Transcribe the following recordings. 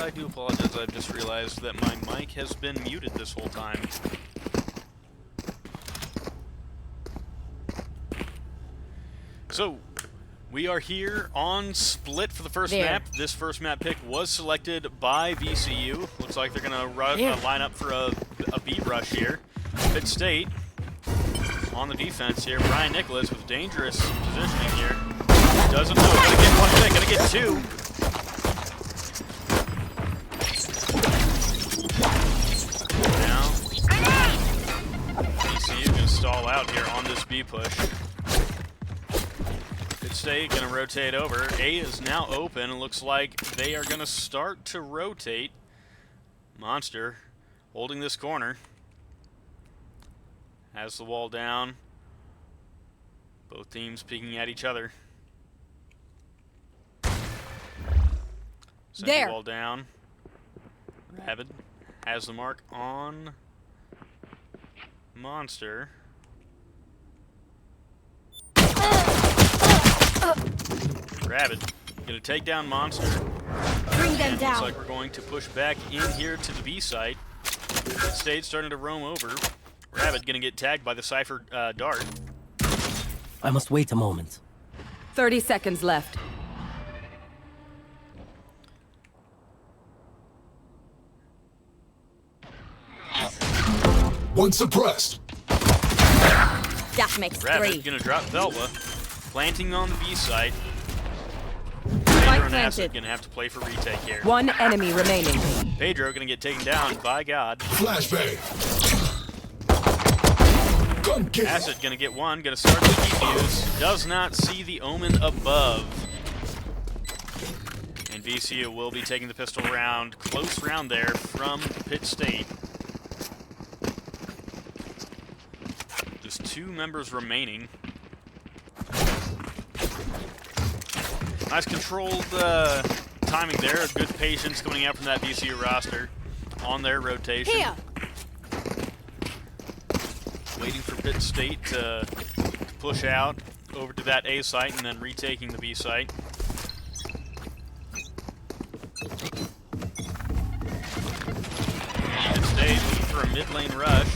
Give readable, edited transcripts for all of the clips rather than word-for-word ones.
I do apologize. I've just realized that my mic has been muted this whole time. So, we are here on Split for the first map. This first map pick was selected by VCU. Looks like they're going to line up for a B rush here. Pitt State on the defense here. Brian Nicholas with dangerous positioning here. Doesn't know. Gonna get one pick. Gonna get two. Now, VCU gonna stall out here on this B push. Pitt State gonna rotate over. A is now open. It looks like they are gonna start to rotate. Monster holding this corner. Has the wall down. Both teams peeking at each other. Send the wall down. Rabid has the mark on Monster. Rabid gonna take down Monster. Bring them down. Looks like we're going to push back in here to the B site. Pitt State starting to roam over. Rabid gonna get tagged by the Cypher dart. I must wait a moment. 30 seconds left. One suppressed. That makes Rabid 3. gonna drop Velva, planting on the B site. Spike Pedro and Acid planted. gonna have to play for retake here. One enemy remaining. Pedro gonna get taken down by God. Flashbang. Gun kill. Acid gonna get one, gonna start the defuse. Does not see the omen above. And VCU will be taking the pistol round. Close round there from Pitt State. Just 2 members remaining. Nice controlled timing there. Good patience coming out from that VCU roster on their rotation. Here. Waiting for Pitt State to push out over to that A site and then retaking the B site. Pitt State looking for a mid lane rush.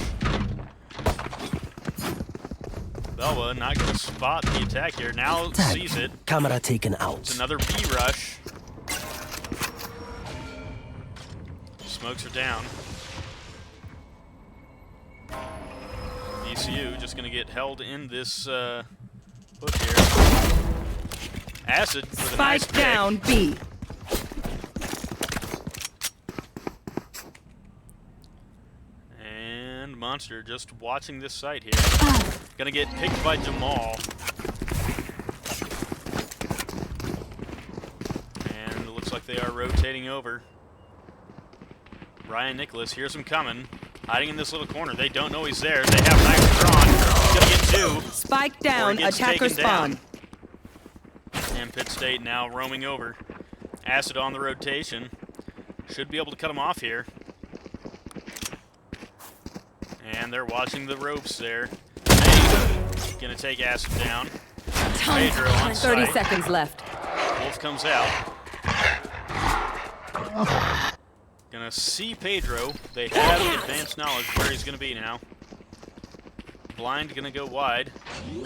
Belwa not going to spot the attack here. Now sees it. Camera taken out. It's another B rush. Smokes are down. VCU just going to get held in this push here. Acid with a nice Spike down pick. B. And Monster just watching this site here. Gonna get picked by Jamal. And it looks like they are rotating over. Ryan Nicholas hears him coming. Hiding in this little corner. They don't know he's there. They have knives drawn. He's gonna get 2. Spike Or down. he gets Attacker taken down. spawn. And Pitt State now roaming over. Acid on the rotation. Should be able to cut him off here. And they're watching the ropes there. Gonna take Acid down. Pedro on 30 site. seconds left. Wolf comes out. Gonna see Pedro. They have advanced knowledge of where he's gonna be now. Blind gonna go wide. Gonna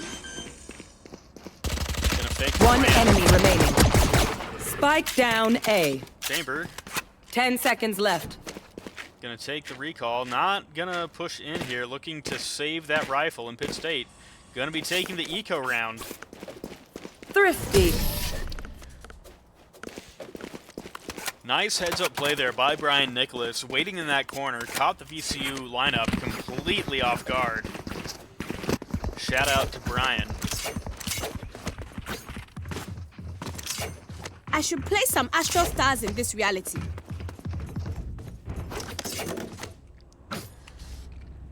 fake the One plant. enemy remaining. Spike down A. Chamber 10 seconds left. gonna take the recall. Not gonna push in here. Looking to save that rifle in Pitt State. Gonna be taking the eco round. Thrifty. Nice heads-up play there by Brian Nicholas, waiting in that corner, caught the VCU lineup completely off guard. Shout out to Brian. I should play some Astral Stars in this reality.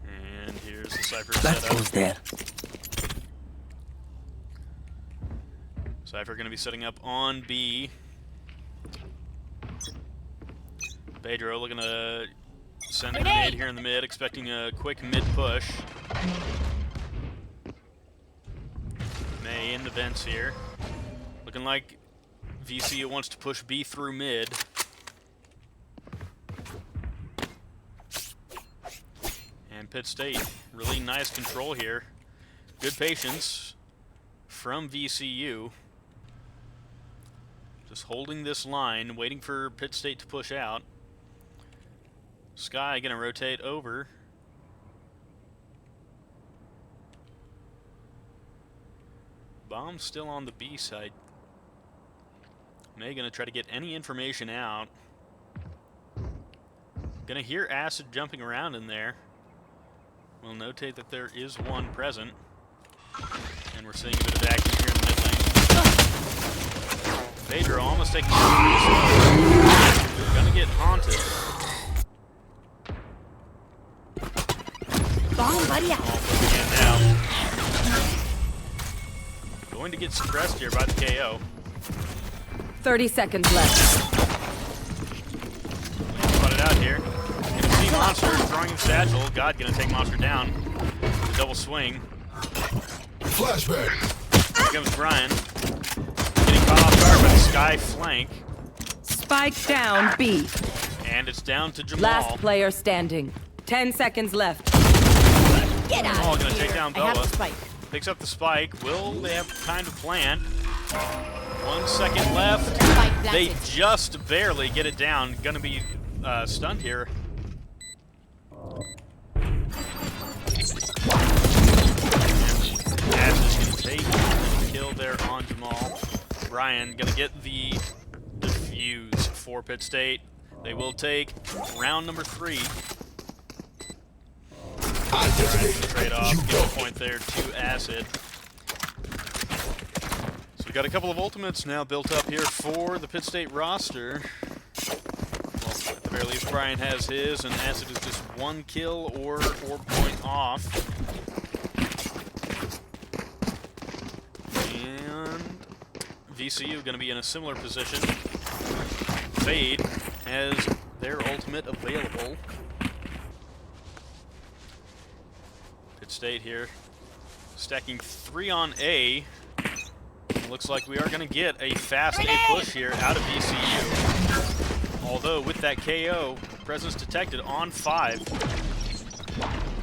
And here's the Cypher That setup. goes there. Cypher going to be setting up on B. Pedro looking to send a grenade here in the mid, expecting a quick mid push. May in the vents here. Looking like VCU wants to push B through mid. Pitt State. Really nice control here. Good patience from VCU. Just holding this line, waiting for Pitt State to push out. Sky gonna rotate over. Bomb still on the B side. May gonna try to get any information out. Gonna hear Acid jumping around in there. We'll notate that there is one present. And we're seeing a bit of action here in the mid lane. Pedro almost taking down. Gonna get haunted. Bomb buddy out. All pushing in now. Going to get suppressed here by the KO. 30 seconds left. Put it out here. Gonna see Monster throwing him satchel. God gonna take Monster down. The double swing. Flashbang. Here comes Brian. Getting caught off guard by the Sky flank. Spike down B. And it's down to Jamal. Last player standing. 10 seconds left. Get out Jamal of gonna here. take down I have Bella. the spike. Picks up the spike. Will they have time to plant? 1 second left. Spike They planted. just barely get it down. Gonna be stunned here. Ash is gonna take the kill there on Jamal. Brian gonna get the defuse for Pitt State. They will take round number 3. I detonate. Trade off, You give go. a point there to Acid. So we got a couple of ultimates now built up here for the Pitt State roster. Well, at the very least, Brian has his, and Acid is just 1 kill or point off. And VCU going to be in a similar position. Fade has their ultimate available. Pitt State here stacking 3 on A. Looks like we are going to get a fast A push here out of VCU. Although with that KO, presence detected on 5.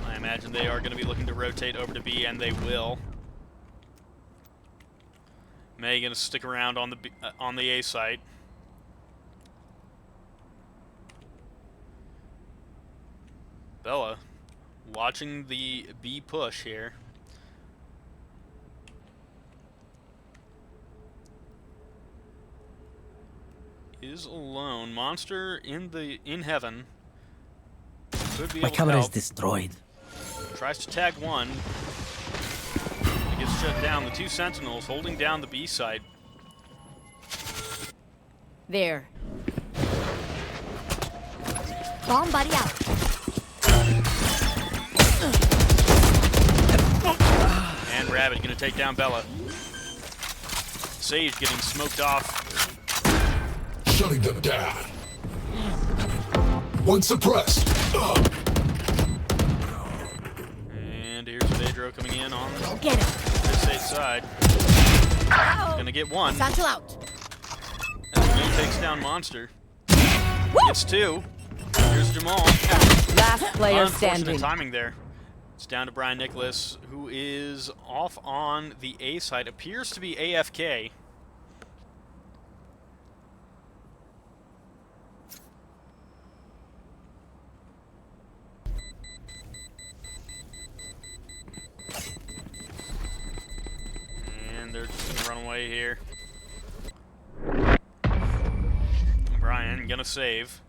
I imagine they are going to be looking to rotate over to B, and they will. May going to stick around on the A site. Bella watching the B push here. Is alone. Monster in heaven. Could be My able to camera is help. destroyed. Tries to tag one. It gets shut down. The 2 Sentinels holding down the B side. There. Bomb buddy out. And Rabbit gonna take down Bella. Sage getting smoked off. Shutting them down. One suppressed. And here's Pedro coming in on the Get him. Pitt State side. Gonna get one. Satchel out. And Will takes down Monster. Gets 2. Here's Jamal. Last player Unfortunate standing. timing there. It's down to Brian Nicholas, who is off on the A side. Appears to be AFK. And they're just gonna run away here. Brian gonna save.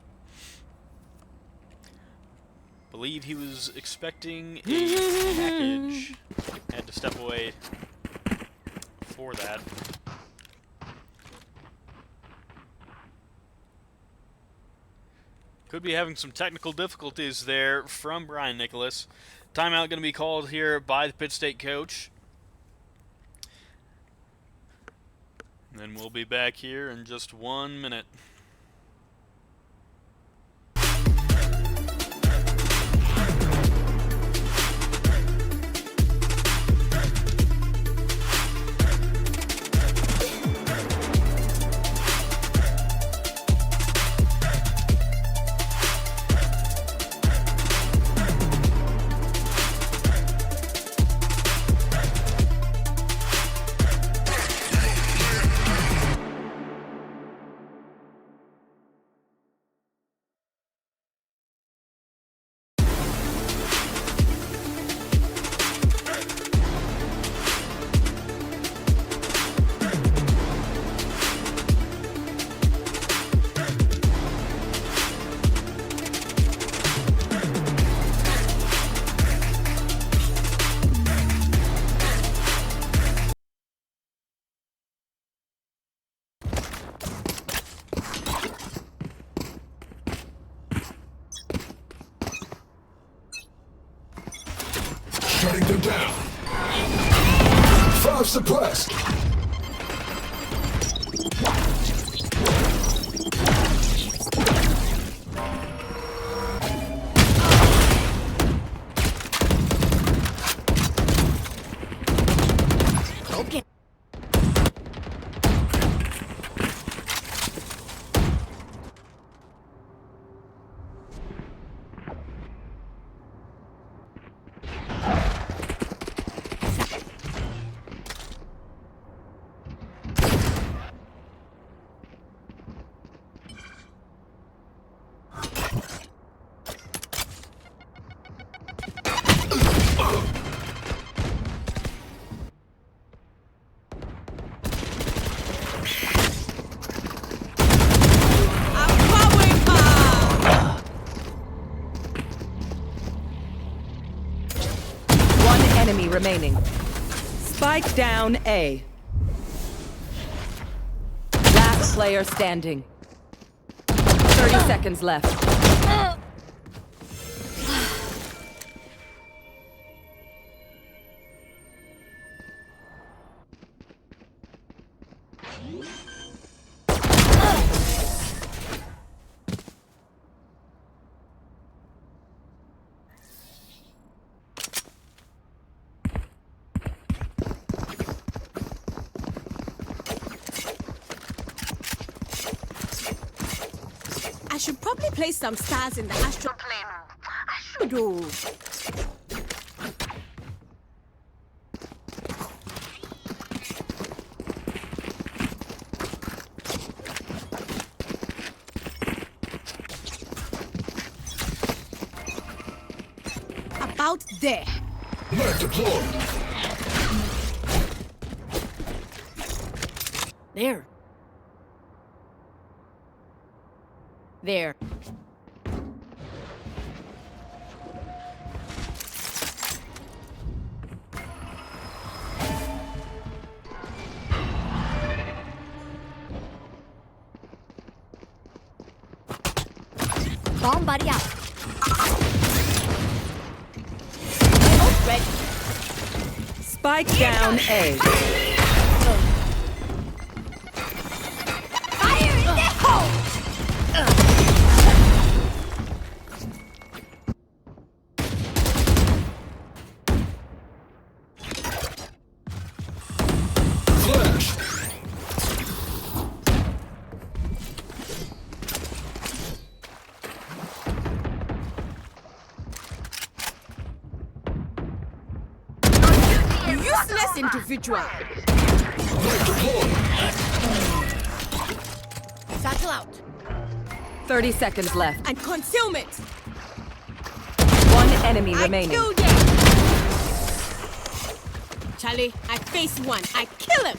Believe he was expecting a package. Had to step away for that. Could be having some technical difficulties there from Brian Nicholas. Timeout going to be called here by the Pitt State coach. And then we'll be back here in just 1 minute. Shutting them down. 5 suppressed. Okay. One enemy remaining. Spike down A. Last player standing. 30 seconds left. I should probably place some stars in the astral plane. I should do. About there. Net deployed. There. There. Bomb buddy out. Oh, red. Spike down A. Fire in the hole! Flash. Useless individual. Net deployed. Satchel out. 30 seconds left. And concealment. One enemy I remaining. killed him. Charlie, I face one. I kill him.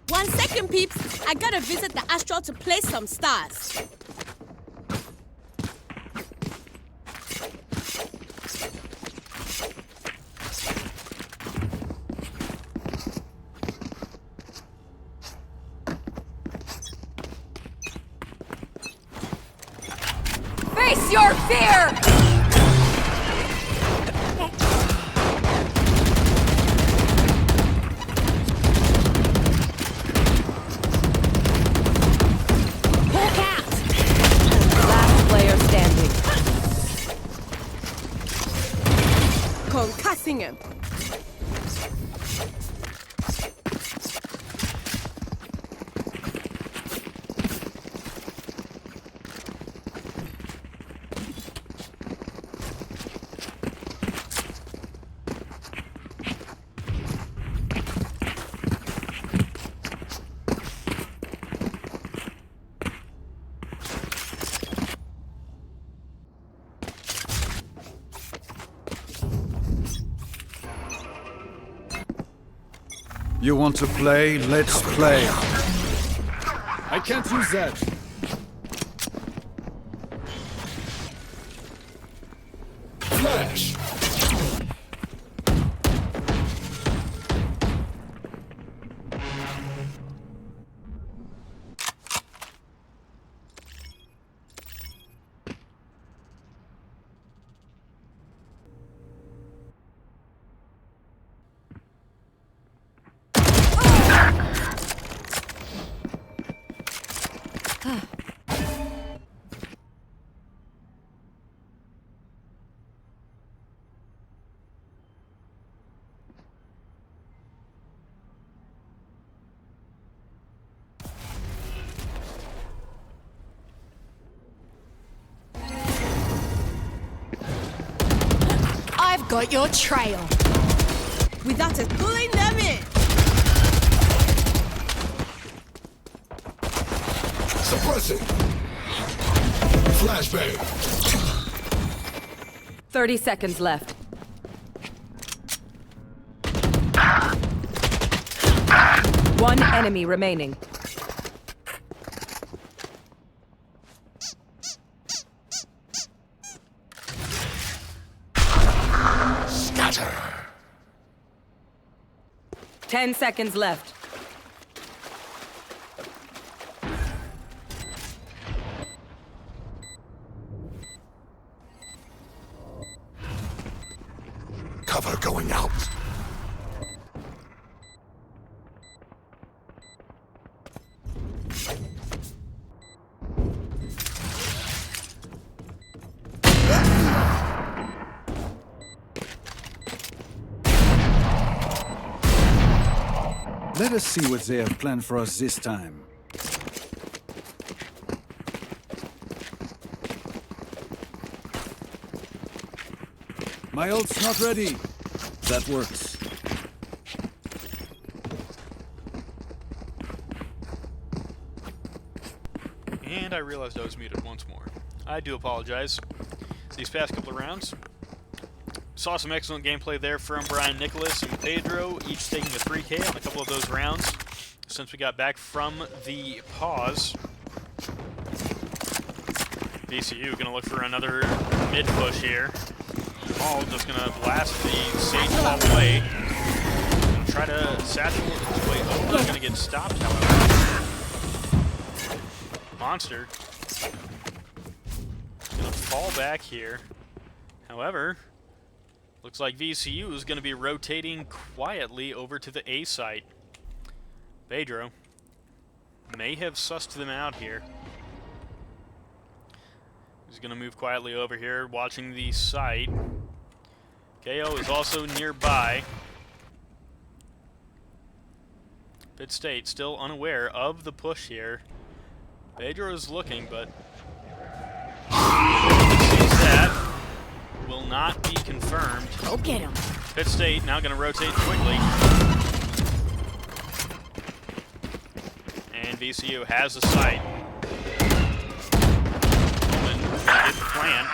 One second, peeps. I gotta visit the astral to place some stars. Face your fear! Last player standing. Concussing him. You want to play? Let's play. I can't use that. Flash. got your trail. Without it, pulling them in. Suppressing. Flashbang. 30 seconds left. One enemy remaining. Scatter. 10 seconds left. Cover going out. Let us see what they have planned for us this time. My ult's not ready. That works. And I realized I was muted once more. I do apologize. These past couple of rounds, saw some excellent gameplay there from Brian Nicholas and Pedro, each taking a 3K on a couple of those rounds since we got back from the pause. VCU going to look for another mid push here. All just going to blast the Sage all the way. Gonna try to satchel his way over. Going to get stopped, however. Monster going to fall back here. However, looks like VCU is going to be rotating quietly over to the A site. Pedro may have sussed them out here. He's going to move quietly over here, watching the site. KO is also nearby. Pitt State still unaware of the push here. Pedro is looking, but sees that. Will not be confirmed. Go get him. Pitt State now going to rotate quickly. And VCU has the site. Coleman hit the plan.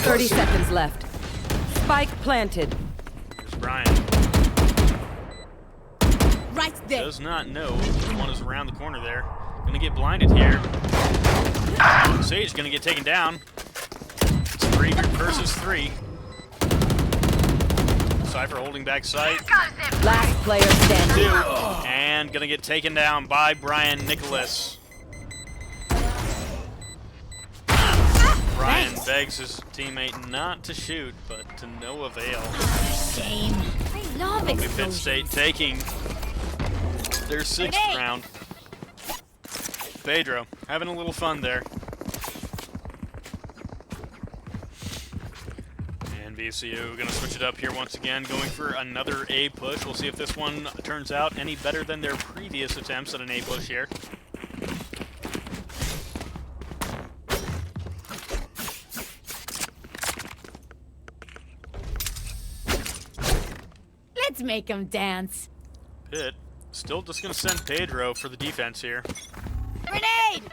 30 seconds left. Spike planted. Here's Brian. Right there. Does not know which one is around the corner there. Going to get blinded here. Sage going to get taken down. It's 3 versus 3. Cypher holding back sight. Last player standing. 2. And going to get taken down by Brian Nicholas. Brian begs his teammate not to shoot, but to no avail. Shame. I love Pitt explosions. State taking their 6th round. Pedro having a little fun there. And VCU going to switch it up here once again, going for another A push. We'll see if this one turns out any better than their previous attempts at an A push here. Let's make him dance. Pitt still just going to send Pedro for the defense here. Grenade!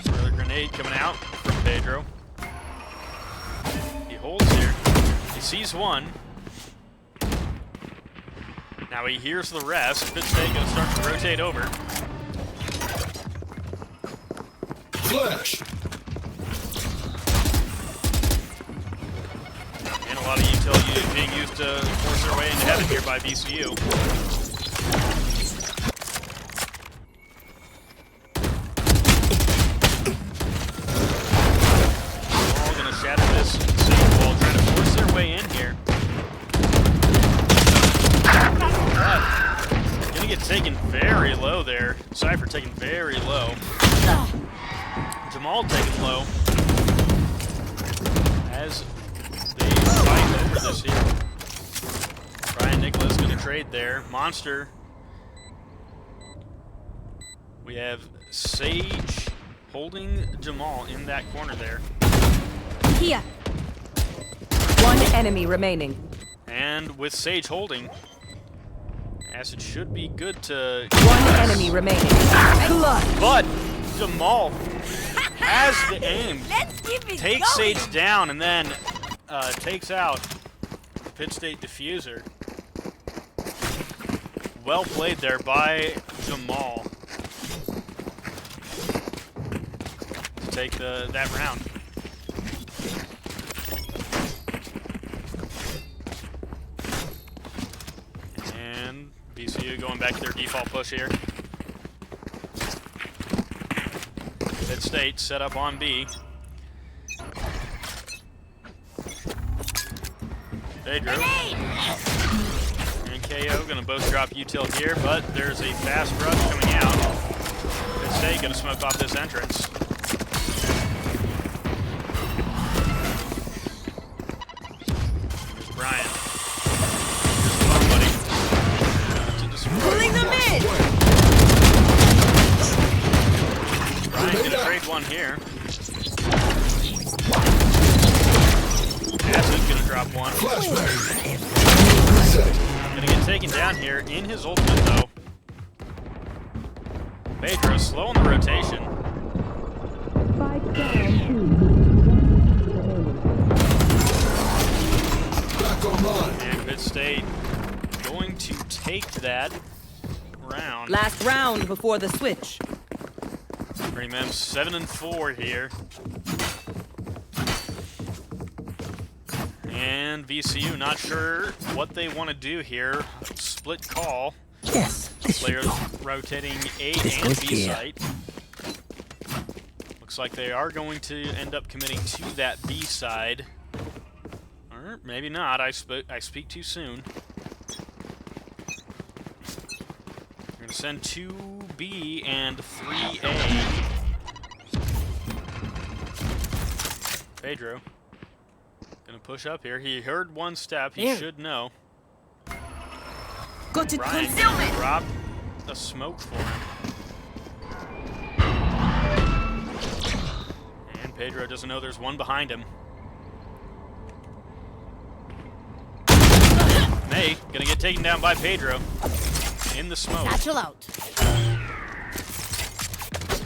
Another grenade coming out from Pedro. He holds here. He sees one. Now he hears the rest. Pitt State going to start to rotate over. Flash. And a lot of utility being used to force their way into heaven here by VCU. All going to shatter this Sage wall, trying to force their way in here. Going to get taken very low there. Cypher taken very low. Jamal taken low. As they fight over this here. Brian Nicholas going to trade there. Monster. We have Sage holding Jamal in that corner there. Here. enemy remaining. And with Sage holding, Acid should be good to... One enemy remaining. Clutch. But Jamal has the aim, Let's keep it takes going. Sage down, and then takes out the Pitt State diffuser. Well played there by Jamal to take that round. And VCU going back to their default push here. Pitt State set up on B. Pedro and KO gonna both drop util here, but there's a fast rush coming out. Pitt State gonna smoke off this entrance. Here's Brian. Here's the fun buddy. To destroy. Pulling them in. Brian gonna trade one here. Acid's gonna drop one. Flashbang. Reset. Gonna get taken down here in his ultimate though. Pedro slow on the rotation. Back online. And Pitt State going to take that round. Last round before the switch. Pretty much 7-4 here. And VCU not sure what they want to do here. Split call. Yes, this should Players do. rotating A This and goes B here. site. Looks like they are going to end up committing to that B side. Or maybe not. I speak too soon. We're going to send 2B and 3A. Pedro gonna push up here. He heard one step. He should know. Got it. Brian Concealment. dropped a smoke for him. And Pedro doesn't know there's one behind him. May gonna get taken down by Pedro in the smoke. Satchel out.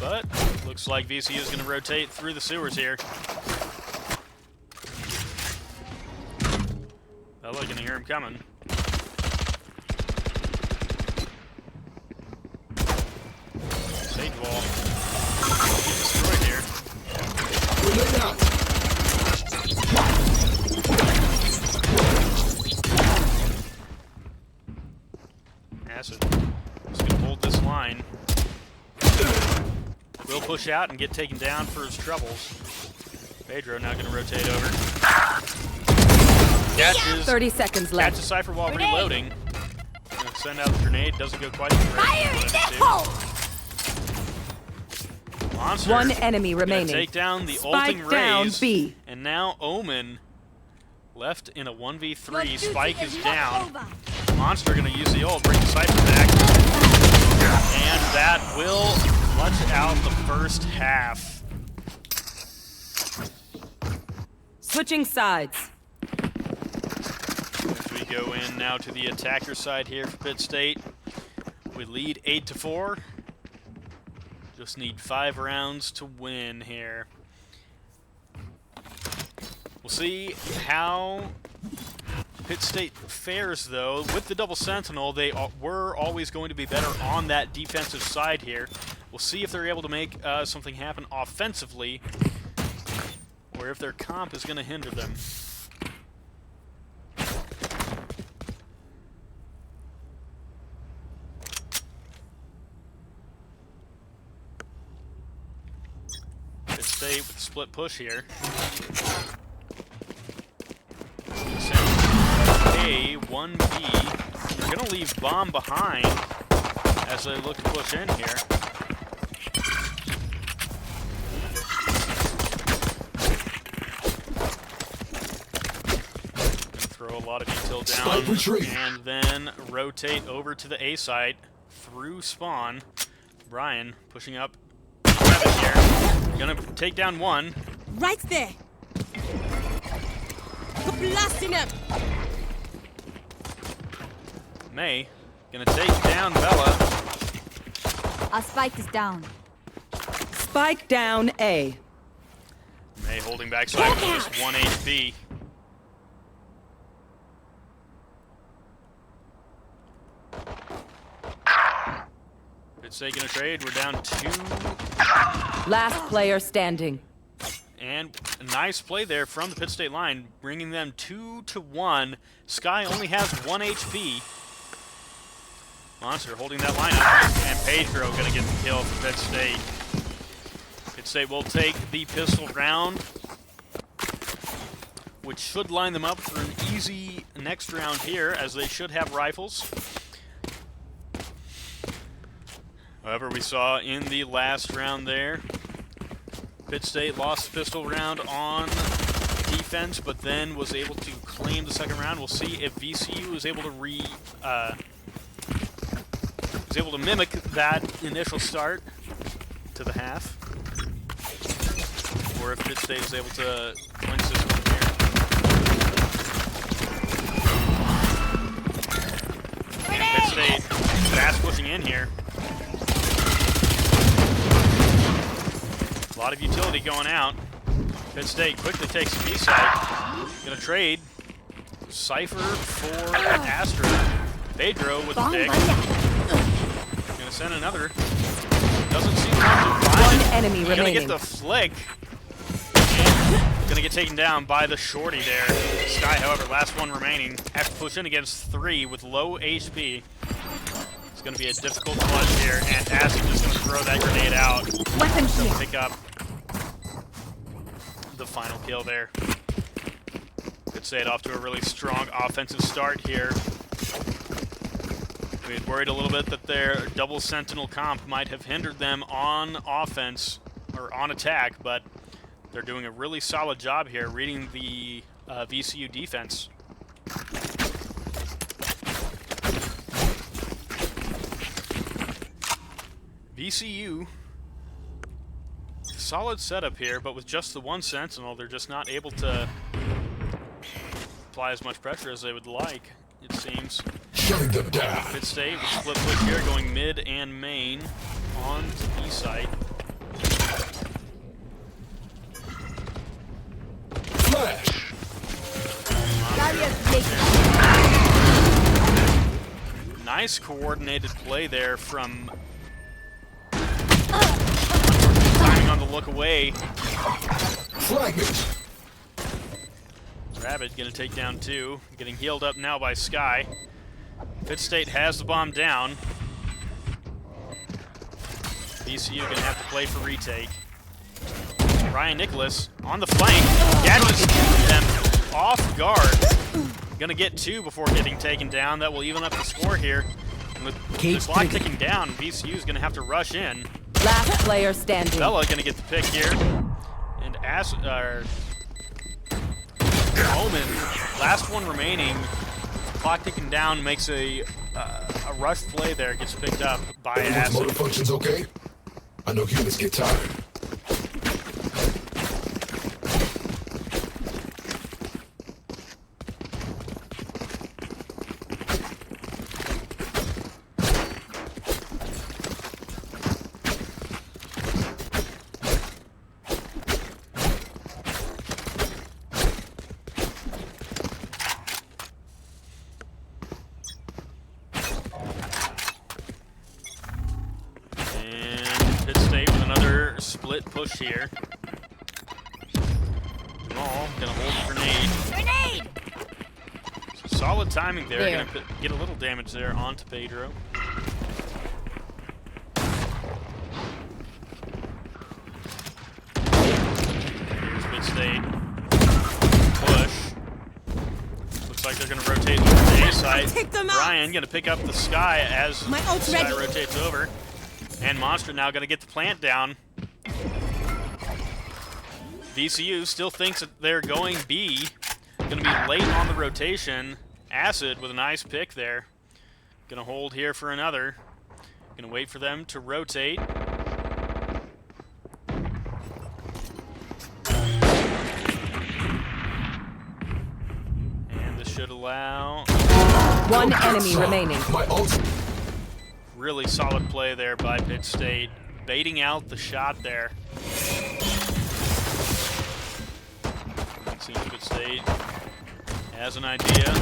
But looks like VCU is gonna rotate through the sewers here. Bella gonna hear him coming. Sage wall. Get destroyed here. Grenade out. Acid is gonna hold this line. Will push out and get taken down for his troubles. Pedro now gonna rotate over. Catches 30 seconds left. Catches Cypher while Grenade. reloading. Gonna send out the grenade. Doesn't go quite the direction Fire he in the wanted to. hole. Monster One enemy gonna remaining. take down the Spike ulting down raise. B. And now Omen left in a 1v3. Your Spike duty is not down. over. Monster gonna use the ult, bring the Cypher back. And that will clutch out the first half. Switching sides. As we go in now to the attacker side here for Pitt State. We lead 8-4. Just need 5 rounds to win here. We'll see how Pitt State fares, though. With the double sentinel, they were always going to be better on that defensive side here. We'll see if they're able to make something happen offensively, or if their comp is going to hinder them. Pitt State with the split push here. A, 1B. They're going to leave bomb behind as they look to push in here. Throw a lot of util Slight down retreat. and then rotate over to the A site through spawn. Brian pushing up 7 here. Gonna take down one. Right there. blasting him. May gonna take down Bella. Our spike is down. Spike down A. May holding back side with just 1 HP. It's taking a trade. We're down 2. Last player standing. And a nice play there from the Pitt State line, bringing them 2-1. Sky only has 1 HP. Monster holding that lineup. And Pedro going to get the kill for Pitt State. Pitt State will take the pistol round, which should line them up for an easy next round here, as they should have rifles. However, we saw in the last round there, Pitt State lost the pistol round on defense, but then was able to claim the second round. We'll see if VCU is able to mimic that initial start to the half, or if Pitt State is able to clinch this one here. And Pitt State fast pushing in here. A lot of utility going out. Pitt State quickly takes the B side. Gonna trade Cypher for Astra. Pedro with the pick. Gonna send another. Doesn't seem to find One it. enemy Gonna remaining. get the flick. And gonna get taken down by the shorty there. Sky, however, last one remaining. Have to push in against 3 with low HP. It's gonna be a difficult clutch here, and Acid just gonna throw that grenade out. Weapon So here. pick up the final kill there. Could say it off to a really strong offensive start here. We had worried a little bit that their double sentinel comp might have hindered them on offense or on attack, but they're doing a really solid job here reading the VCU defense. VCU, solid setup here, but with just the 1 sentinel, they're just not able to apply as much pressure as they would like, it seems. Shutting them down. Pitt State with split push here, going mid and main on to B site. Flash. Nice coordinated play there from timing on the look away. Fragment. Rabbit gonna take down 2, getting healed up now by Sky. Pitt State has the bomb down. VCU gonna have to play for retake. Ryan Nicholas on the flank, catches them off guard. Gonna get 2 before getting taken down. That will even up the score here. And with the clock ticking down, VCU is gonna have to rush in. Last player standing. Bella gonna get the pick here, and Omen, last one remaining. Clock ticking down, makes a rush play there, gets picked up by Everyone's Acid. motor functions okay? I know humans get tired. Split push here. Jamal gonna hold a grenade. Grenade! So solid timing there. There. Gonna get a little damage there onto Pedro. Here's Pitt State. Push. Looks like they're gonna rotate over to the A side. Take them out. Ryan gonna pick up the Sky as My ult's Sky ready. rotates over. And Monster now gonna get the plant down. VCU still thinks that they're going B. Gonna be late on the rotation. Acid with a nice pick there. Gonna hold here for another. Gonna wait for them to rotate. allow. One enemy remaining. My ult. Really solid play there by Pitt State, baiting out the shot there. It seems Pitt State has an idea.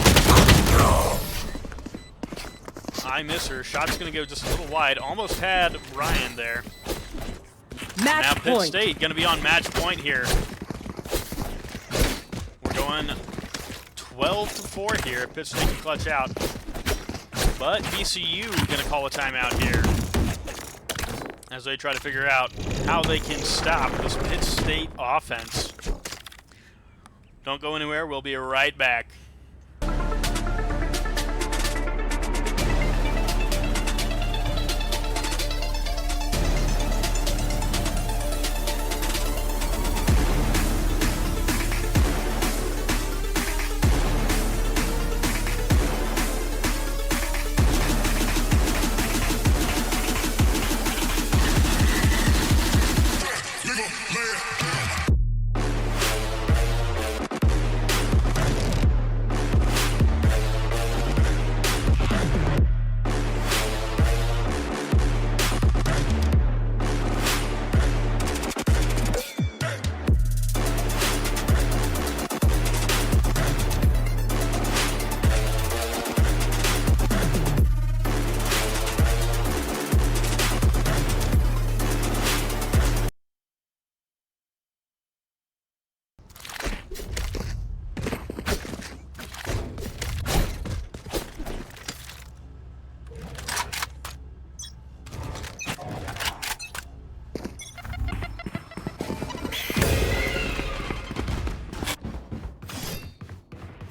I miss her. Shot's going to go just a little wide. Almost had Ryan there. Match Now Pitt point. State going to be on match point here. We're going 12-4 here. Pitt State can clutch out. But VCU going to call a timeout here as they try to figure out how they can stop this Pitt State offense. Don't go anywhere. We'll be right back.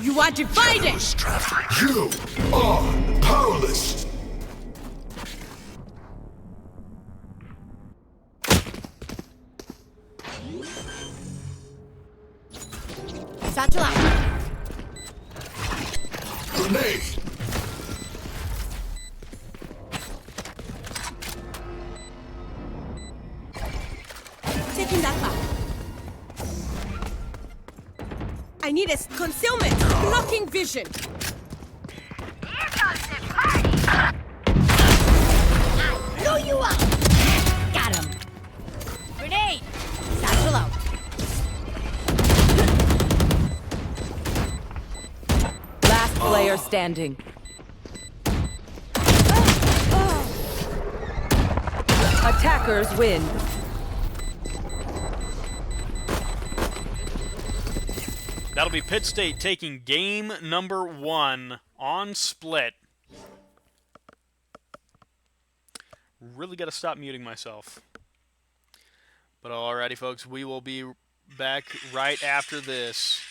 You are divided! You are powerless. Satchel out. Grenade. Taking that back. I need a concealment. Blocking vision. Blew you up. Got him. Grenade. Satchel out. Last player standing. Attackers win. That'll be Pitt State taking game number 1 on Split. Really got to stop muting myself. But alrighty, folks, we will be back right after this.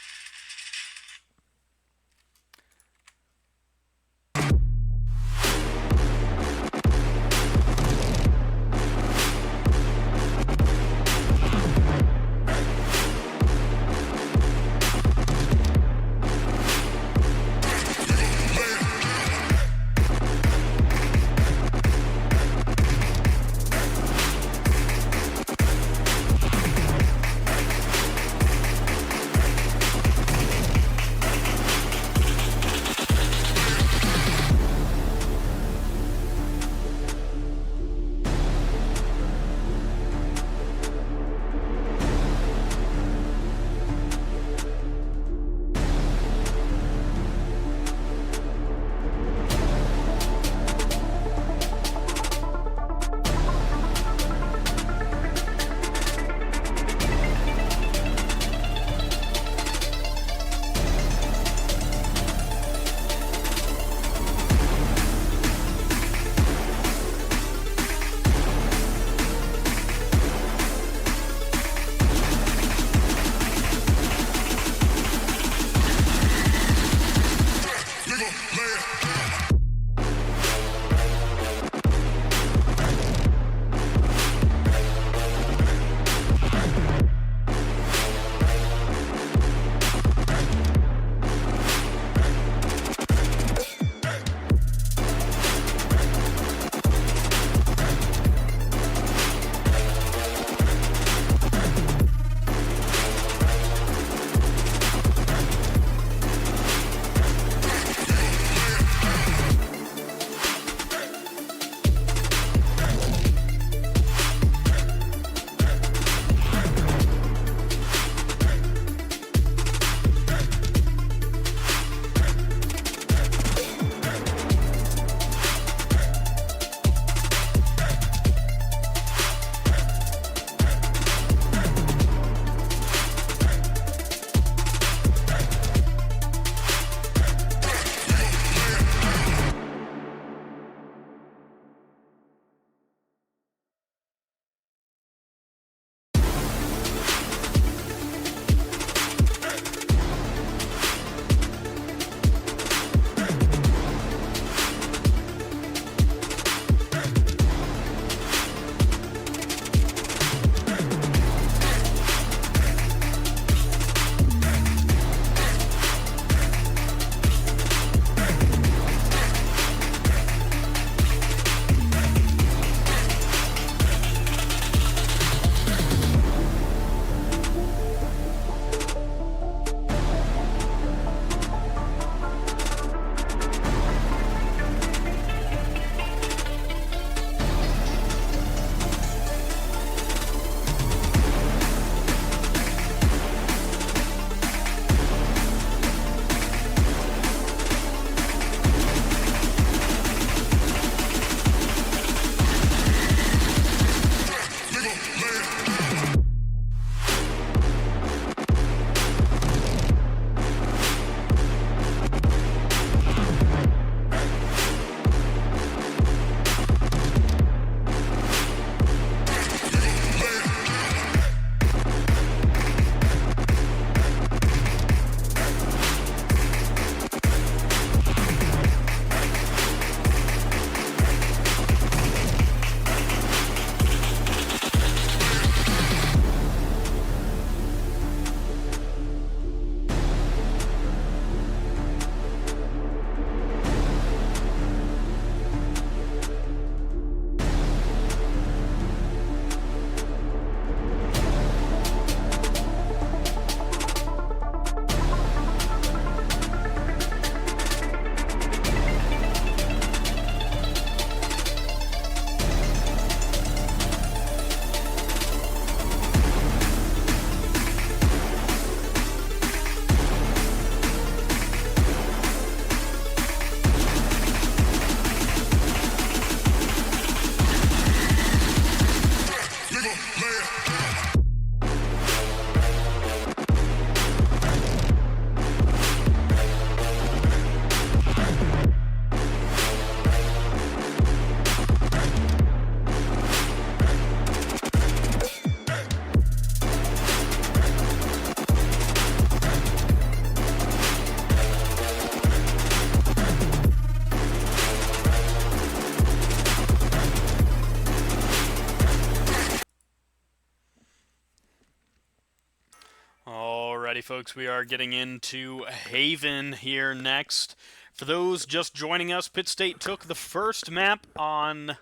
Alrighty, folks, we are getting into Haven here next. For those just joining us, Pitt State took the first map on...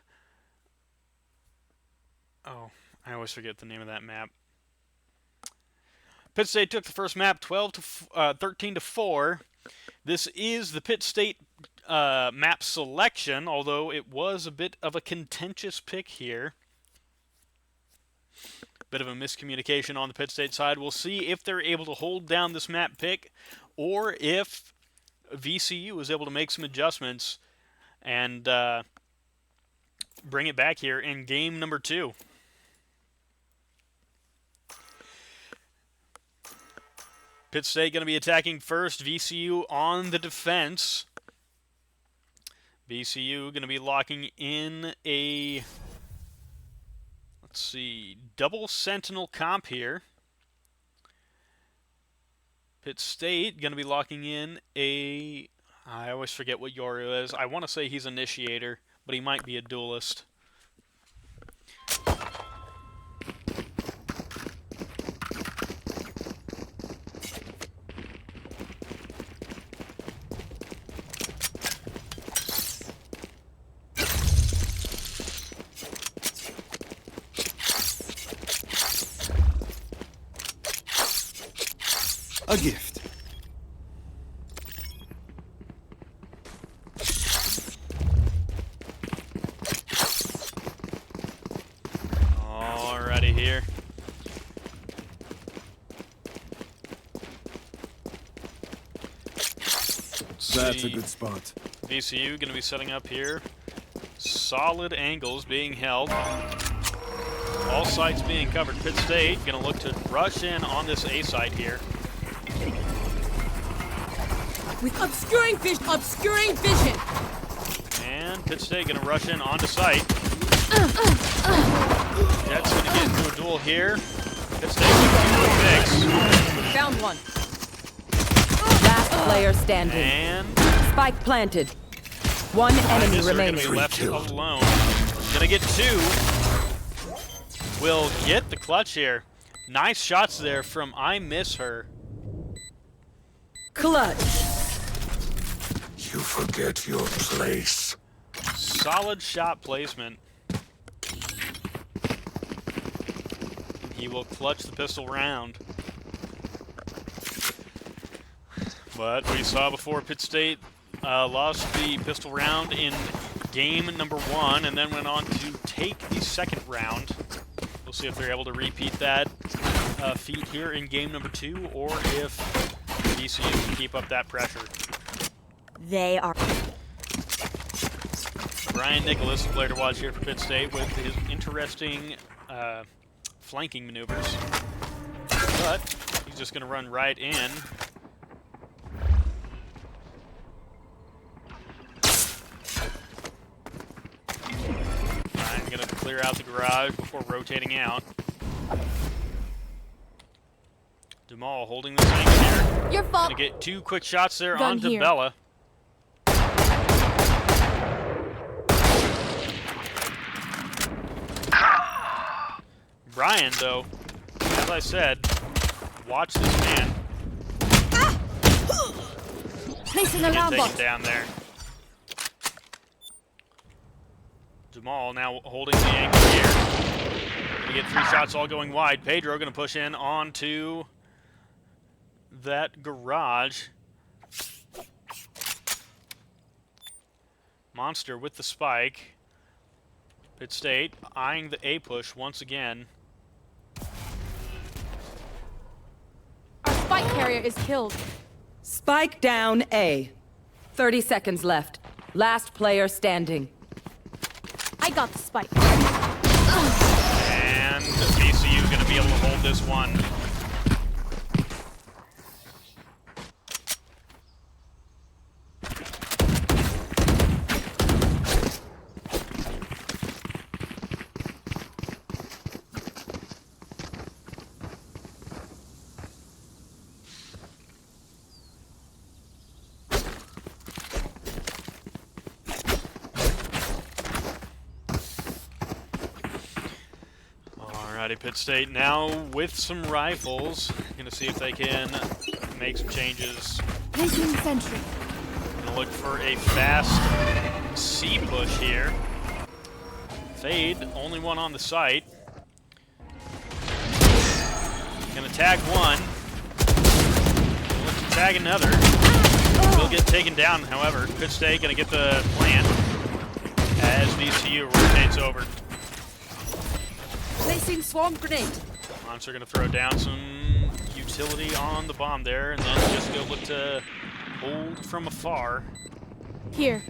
Oh, I always forget the name of that map. Pitt State took the first map 13-4. This is the Pitt State map selection, although it was a bit of a contentious pick here. Bit of a miscommunication on the Pitt State side. We'll see if they're able to hold down this map pick or if VCU is able to make some adjustments and bring it back here in game number 2. Pitt State going to be attacking first. VCU on the defense. VCU going to be locking in a... Let's see, double Sentinel comp here. Pitt State going to be locking in a... I always forget what Yoru is. I want to say he's Initiator, but he might be a Duelist. A gift. Alrighty here. That's a good spot. VCU going to be setting up here. Solid angles being held. All sides being covered. Pitt State going to look to rush in on this A side here. With obscuring vision. And Pitt State going to rush in onto site. That's going to get into a duel here. Pitt State going to do a fix. Found one. Last player standing. And Spike planted. One enemy They're going remaining. to be left alone. Going to get 2. Will get the clutch here. Nice shots there from I Miss Her. Clutch. You forget your place. Solid shot placement. He will clutch the pistol round. But we saw before Pitt State lost the pistol round in game number 1 and then went on to take the second round. We'll see if they're able to repeat that feat here in game number 2 or if VCU can keep up that pressure. They are. Brian Nicholas, a player to watch here for Pitt State with his interesting flanking maneuvers. But he's just going to run right in. I'm going to clear out the garage before rotating out. Jamal holding this angle here. Your fault. Going to get 2 quick shots there Gun onto here. Bella. Brian, though, as I said, watch this man. Placing Get alarm taken bot. down there. Jamal now holding the angle here. Gonna get 3 shots all going wide. Pedro gonna push in onto that garage. Monster with the spike. Pitt State eyeing the A push once again. Our spike carrier is killed. Spike down A. 30 seconds left. Last player standing. I got the spike. And VCU going to be able to hold this one. Pitt State now with some rifles. Gonna see if they can make some changes. Placing sentry. Gonna look for a fast C push here. Fade, only one on the site. Gonna tag one. Look to tag another. Will get taken down, however. Pitt State gonna get the plant as VCU rotates over. Placing swarm grenade. Monster gonna throw down some utility on the bomb there, and then just go look to hold from afar. Here.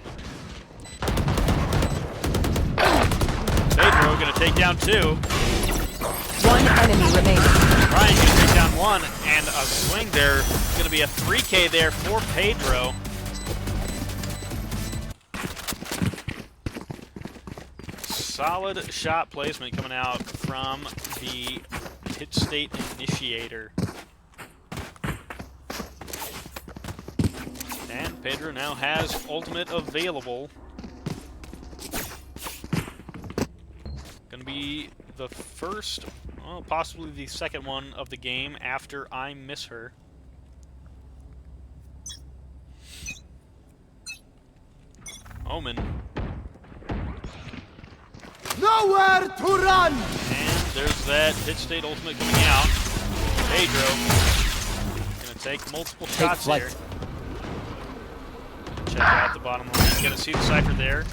Pedro gonna take down two. One enemy remaining. Brian gonna take down one, and a swing there. Gonna be a 3K there for Pedro. Solid shot placement coming out from the Pitt State initiator. And Pedro now has ultimate available. Gonna be the first, well, possibly the second one of the game after I miss her. Omen. Nowhere to run! And there's that Pitt State ultimate coming out. Pedro gonna take multiple shots here. Check out the bottom line. Gonna see the Cypher there.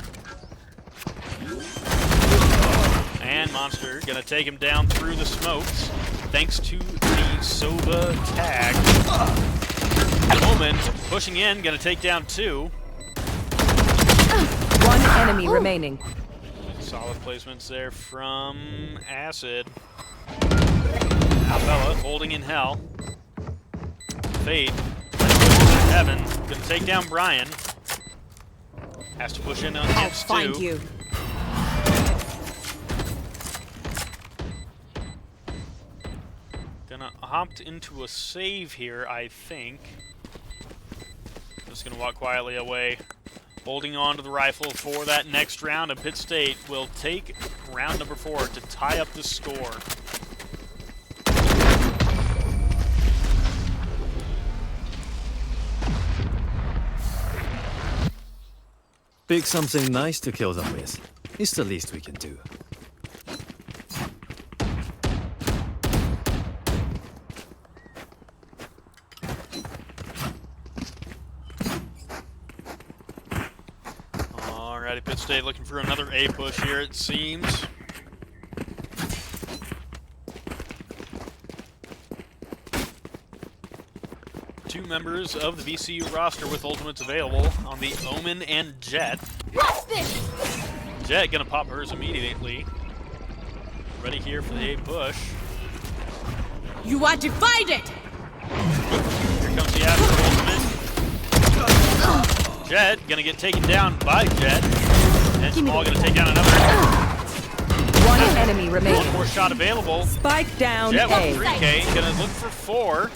And Monster gonna take him down through the smokes thanks to the Sova tag. Omen pushing in, gonna take down two. One enemy remaining. Solid placements there from Acid. Albella holding in hell. Fade. Heaven. Gonna take down Brian. Has to push in I'll against find two. you. Gonna opt into a save here, I think. Just gonna walk quietly away. Holding on to the rifle for that next round, and Pitt State will take round number 4 to tie up the score. Pick something nice to kill them with. It's the least we can do. Alrighty, Pitt State looking for another A push here, it seems. Two members of the VCU roster with ultimates available on the Omen and Jet. Jet gonna pop hers immediately. Ready here for the A push. You are divided! Here comes the after ultimate. Jet gonna get taken down by Jet. And Small gonna take down another. One enemy remaining. One more shot available. Spike down Jet A. with 3K, gonna look for 4.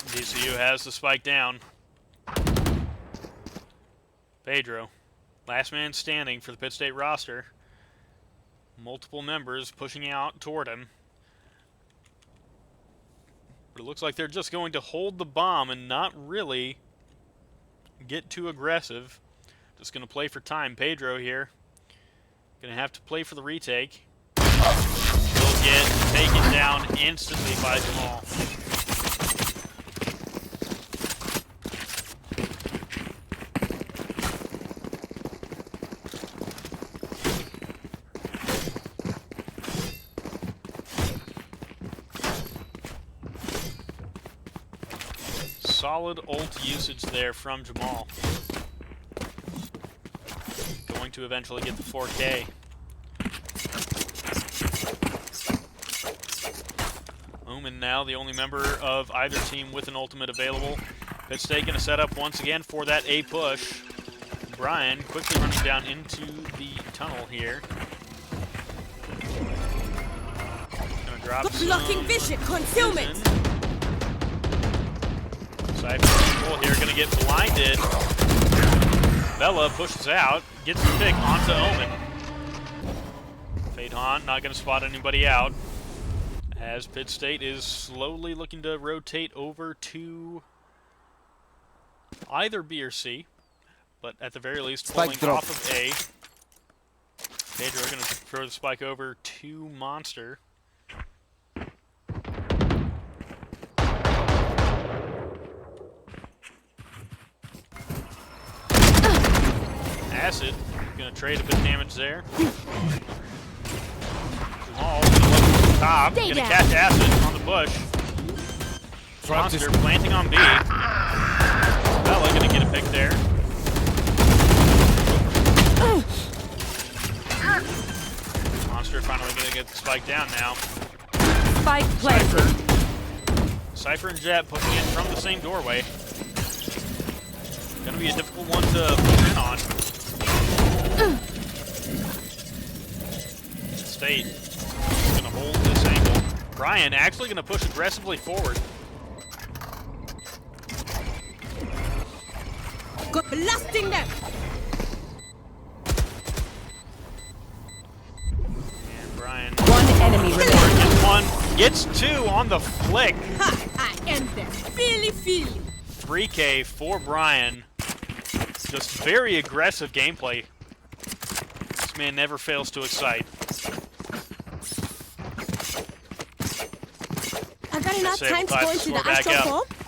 VCU has the spike down. Pedro, last man standing for the Pitt State roster. Multiple members pushing out toward him. But it looks like they're just going to hold the bomb and not really get too aggressive. Just going to play for time. Pedro here. Going to have to play for the retake. He'll get taken down instantly by Jamal. Solid ult usage there from Jamal. Going to eventually get the 4K. Omen now the only member of either team with an ultimate available. Pitt State going to set up once again for that A push. Brian quickly running down into the tunnel here. Gonna drop Blocking vision, concealment! Cypher here gonna get blinded. Bella pushes out, gets the pick onto Omen. Fade Haunt not gonna spot anybody out, as Pitt State is slowly looking to rotate over to either B or C, but at the very least pulling off of A. Pedro going to throw the spike over to Monster. Acid going to trade a bit of damage there. Jamal going to look at the top, going to catch Acid on the bush. Monster planting on B. Bella going to get a pick there. Monster finally going to get the spike down now. Spike planted. Cypher and Jet pushing in from the same doorway. Going to be a difficult one to push in on. State going to hold this angle. Brian actually going to push aggressively forward. Go blasting them. And Brian. One enemy remaining. Gets one, gets two on the flick. Ha! I end them. Feely. 3K for Brian. Just very aggressive gameplay. This man never fails to excite. I got enough time to go into the back astral up. form.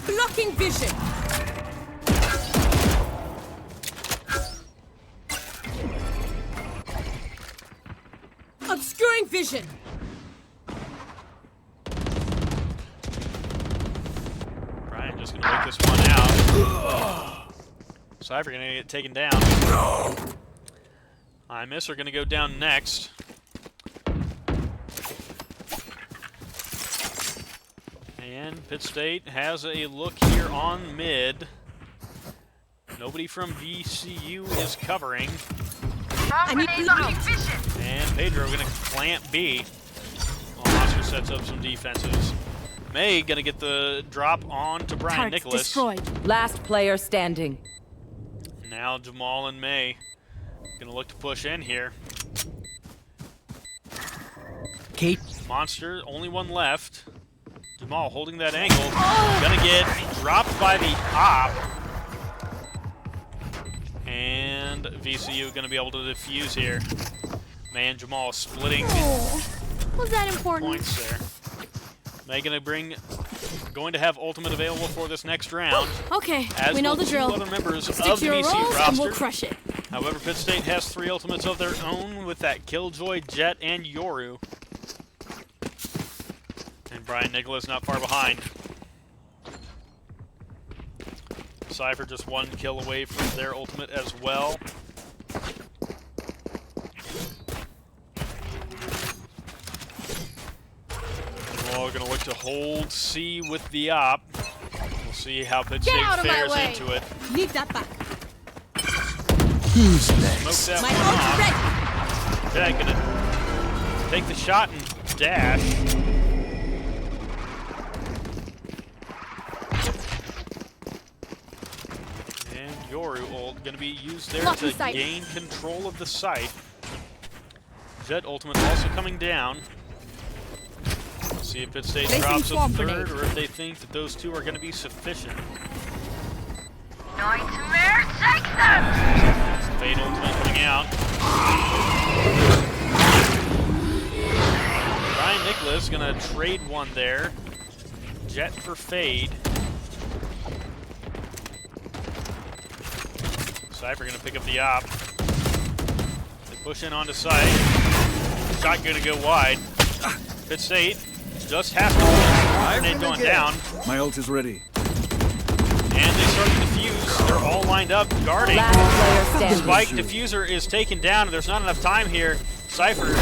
Blocking vision. Obscuring vision. Brian just gonna wait this one out. Cypher gonna get taken down. I miss are gonna go down next. And Pitt State has a look here on mid. Nobody from VCU is covering. I need blocking vision. And Pedro gonna plant B. While Monster sets up some defenses. May gonna get the drop on to Brian Target Nicholas. destroyed. Last player standing. Now Jamal and May gonna look to push in here. Kate, Monster, only one left. Jamal holding that angle. Gonna get dropped by the op. And VCU gonna be able to defuse here. May and Jamal splitting Was that important? points there. May going to have ultimate available for this next round. Okay, As we know will the two drill. other members Stick of to the your VCU roles and roster. we'll crush it. However, Pitt State has 3 ultimates of their own with that Killjoy, Jet, and Yoru. And Brian Nicholas not far behind. Cypher just 1 kill away from their ultimate as well. We're all going to look to hold C with the op. We'll see how Pitt State out of my fares way. into it. Leave that back. who's next? Smoke that My one ult's off. ready. Jet gonna take the shot and dash. And Yoru ult gonna be used there Lucky to sight. gain control of the site. Jet ultimate also coming down. We'll see if Pitt State Placing drops a swamp third grenade. or if they think that those 2 are gonna be sufficient. Nightmare, take them! Fade ultimate coming out. Brian Nicholas gonna trade one there. Jet for Fade. Cypher gonna pick up the op. They push in onto site. Shot gonna go wide. Pitt State just has to push. Grenade going down. My ult is ready. And they start to defuse. They're all lined up, guarding. Last player standing. Spike diffuser is taken down, and there's not enough time here Cypher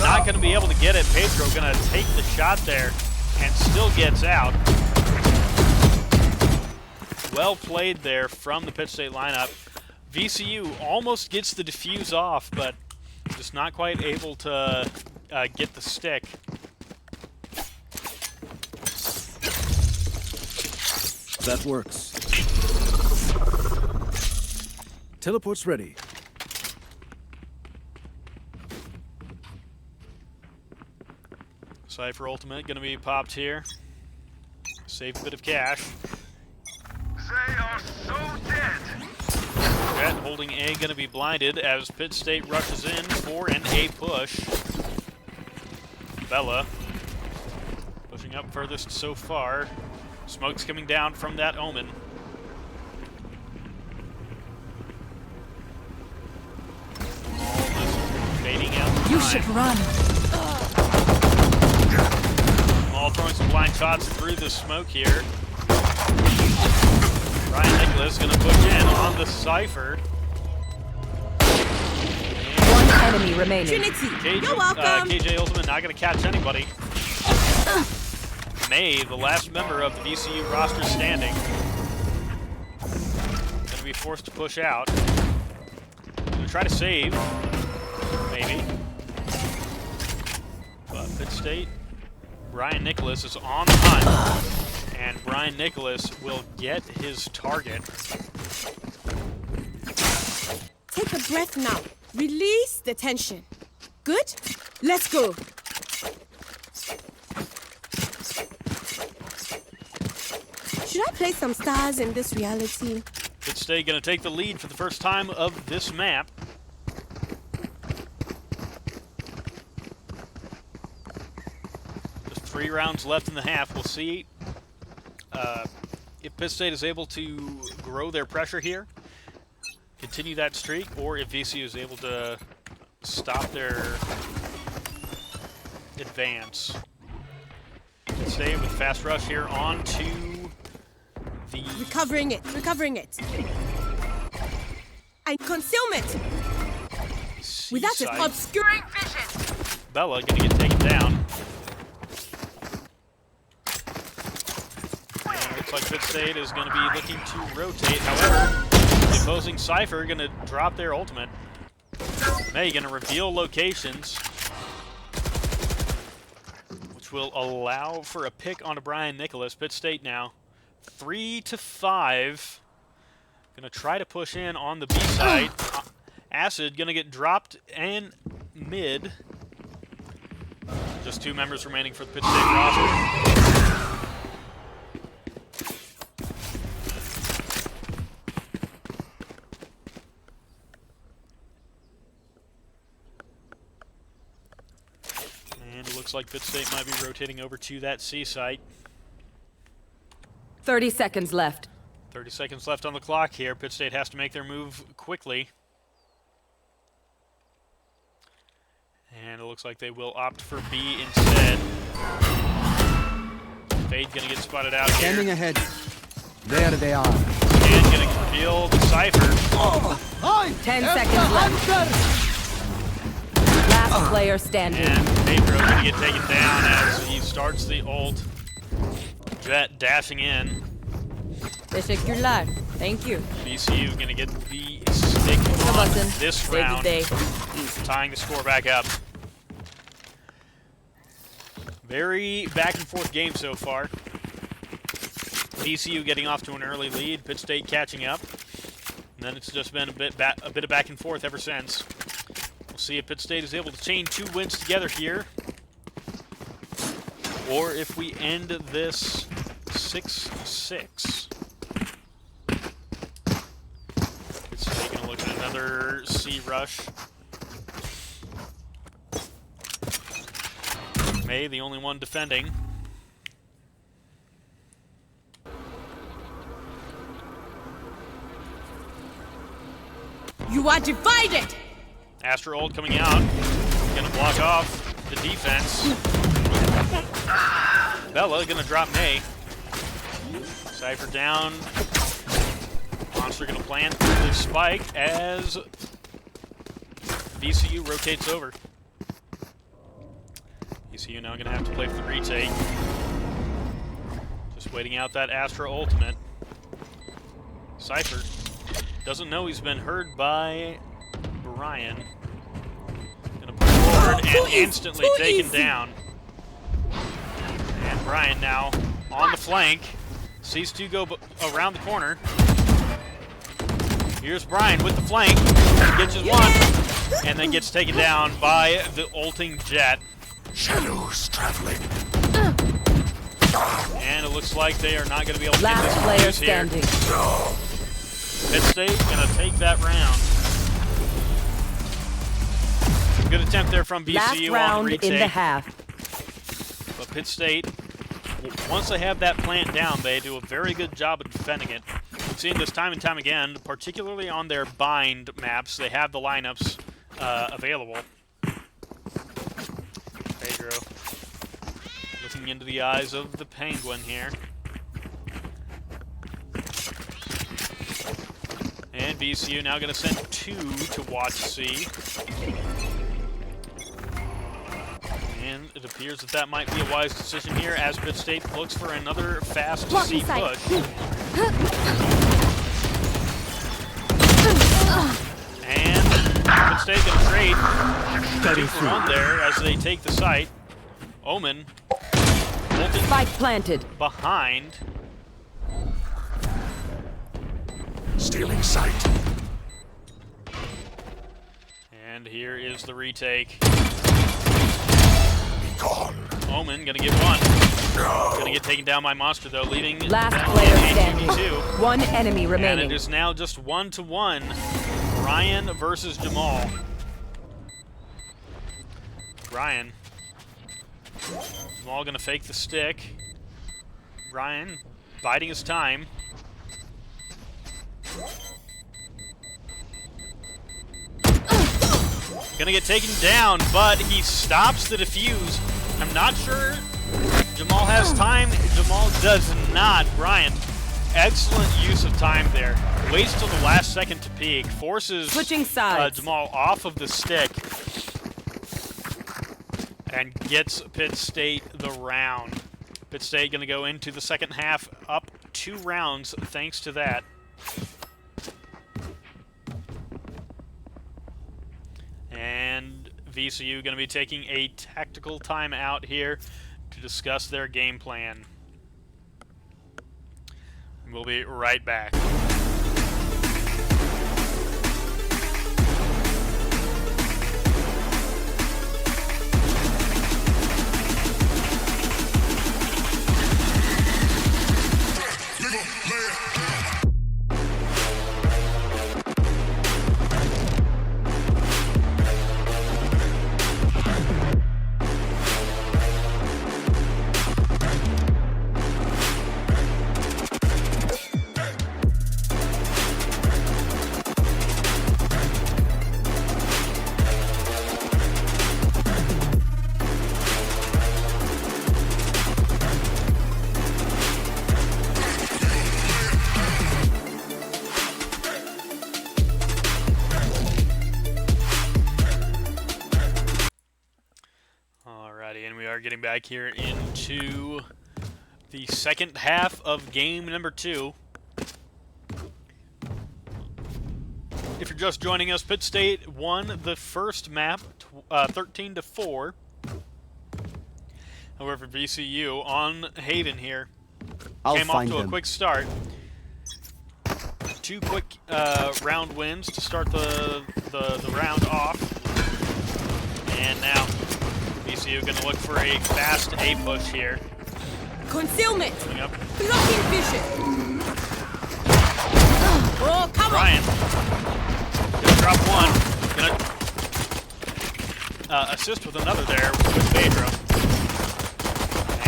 not going to be able to get it. Pedro going to take the shot there and still gets out. Well played there from the Pitt State lineup. VCU almost gets the defuse off, but just not quite able to get the stick. That works. Teleport's ready. Cypher ultimate going to be popped here. Save a bit of cash. They are so dead. Jet holding A going to be blinded as Pitt State rushes in for an A push. Bella pushing up furthest so far. Smoke's coming down from that Omen. Almost fading out. You should run. All throwing some blind shots through the smoke here. Ryan Nicholas going to push in on the Cypher. One enemy remaining. Trinity, you're welcome. KJ Ultimate not going to catch anybody. May, the last member of the VCU roster standing, going to be forced to push out. Going to try to save, maybe. But Pitt State, Brian Nicholas is on the hunt, and Brian Nicholas will get his target. Take a breath now. Release the tension. Good? Let's go. Should I play some stars in this reality? Pitt State going to take the lead for the first time of this map. Just 3 rounds left in the half. We'll see if Pitt State is able to grow their pressure here, continue that streak, or if VCU is able to stop their advance. Pitt State with fast rush here on to the... Recovering it. And concealment. Without it, seaside. obscuring vision. Bella going to get taken down. And it looks like Pitt State is going to be looking to rotate. However, the opposing Cypher going to drop their ultimate. May going to reveal locations, which will allow for a pick onto Brian Nicholas. Pitt State now 3-5. Going to try to push in on the B side. Acid going to get dropped and mid. Just 2 members remaining for the Pitt State roster. And it looks like Pitt State might be rotating over to that C site. 30 seconds left. 30 seconds left on the clock here. Pitt State has to make their move quickly. And it looks like they will opt for B instead. Fade gonna get spotted out here. Standing ahead. There they are. And gonna reveal the Cypher. 10 seconds left. Last player standing. And Pedro gonna get taken down as he starts the ult. Jet dashing in. Teşekkürler. Thank you. VCU gonna get the stick on this Save the round, day. tying the score back up. Very back and forth game so far. VCU getting off to an early lead, Pitt State catching up. And then it's just been a bit of back and forth ever since. We'll see if Pitt State is able to chain 2 wins together here, or if we end this 6-6. Pitt State gonna look at another C rush. May, the only one defending. You are divided. Astro ult coming out. Gonna block off the defense. Bella gonna drop May. Cypher down. Monster gonna plant the spike as VCU rotates over. VCU now gonna have to play for the retake. Just waiting out that Astra ultimate. Cypher doesn't know he's been heard by Brian. Gonna push forward and instantly taken down. And Brian now on the flank. Sees two go around the corner. Here's Brian with the flank. Gets his one. And then gets taken down by the ulting Jet. Shadows traveling. And it looks like they are not going to be able to Last get player this here. standing. Pitt State going to take that round. Good attempt there from VCU Last on the round retake. in the half. But Pitt State, once they have that plant down, they do a very good job of defending it. We've seen this time and time again, particularly on their bind maps. They have the lineups available. Pedro looking into the eyes of the Penguin here. And VCU now going to send 2 to watch C. And it appears that that might be a wise decision here as Pitt State looks for another fast C push. And Pitt State going to trade 2 for 1 there as they take the site. Omen Spike planted. behind. Stealing sight. And here is the retake. Be gone. Omen gonna get 1. No. Gonna get taken down by Monster though, leaving Last that player in standing. 2v2. 1 enemy And remaining. it is now just 1-1. Ryan versus Jamal. Ryan. Jamal gonna fake the stick. Ryan biding his time. Gonna get taken down, but he stops the defuse. I'm not sure Jamal has time. Jamal does not. Brian, excellent use of time there. Waits till the last second to peek. Forces Switching sides. Jamal off of the stick. And gets Pitt State the round. Pitt State gonna go into the second half up 2 rounds thanks to that. And VCU going to be taking a tactical timeout here to discuss their game plan. We'll be right back. Getting back here into the second half of game number 2. If you're just joining us, Pitt State won the first map 13-4. However, VCU on Haven here came off to a quick start. 2 quick round wins to start the round off. And now VCU going to look for a fast A push here. Concealment. Coming up. Blocking vision. Oh, come Ryan. Gonna drop 1. Gonna assist with another there with Pedro.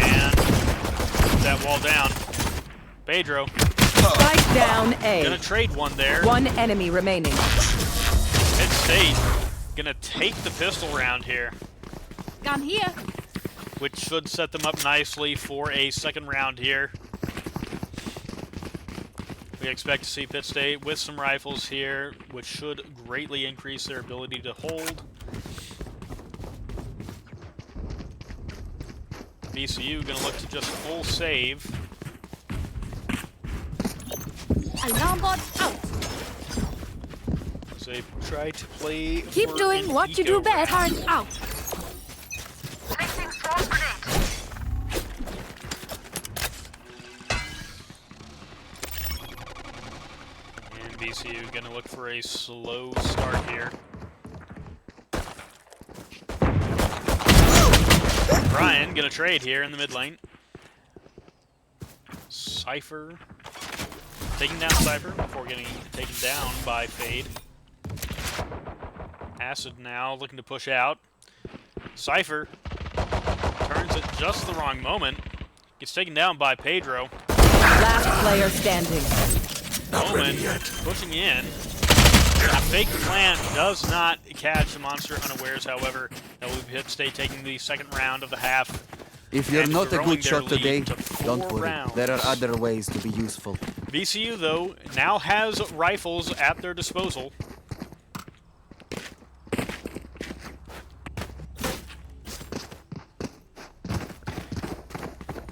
And put that wall down. Pedro. Spike down A. Gonna trade 1 there. 1 enemy remaining. Pitt State gonna take the pistol round here, Gun here. which should set them up nicely for a second round here. We expect to see Pitt State with some rifles here, which should greatly increase their ability to hold. VCU gonna look to just full save. Alarm bot out. So they try to play. Keep for doing an what you eco do best. round. Turn out. Placing swarm grenade. And VCU gonna look for a slow start here. Brian gonna trade here in the mid lane. Cypher taking down Cypher before getting taken down by Fade. Acid now looking to push out. Cypher turns at just the wrong moment. Gets taken down by Pedro. Last player standing. Not ready Omen yet. pushing in. A fake plant does not catch the monster unawares, however. That will be Pitt State taking the second round of the half. If you're and not a growing good their shot today, lead to don't 4 worry. rounds. There are other ways to be useful. VCU, though, now has rifles at their disposal.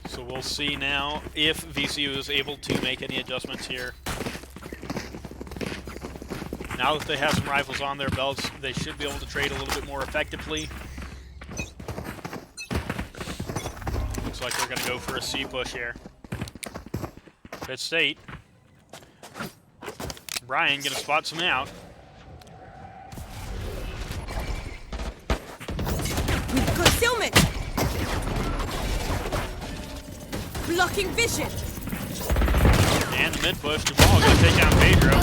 So we'll see now if VCU is able to make any adjustments here. Now that they have some rifles on their belts, they should be able to trade a little bit more effectively. Looks like they're going to go for a C push here. Pitt State. Brian going to spot some out. With concealment. Blocking vision. And the mid push. Jamal going to take down Pedro.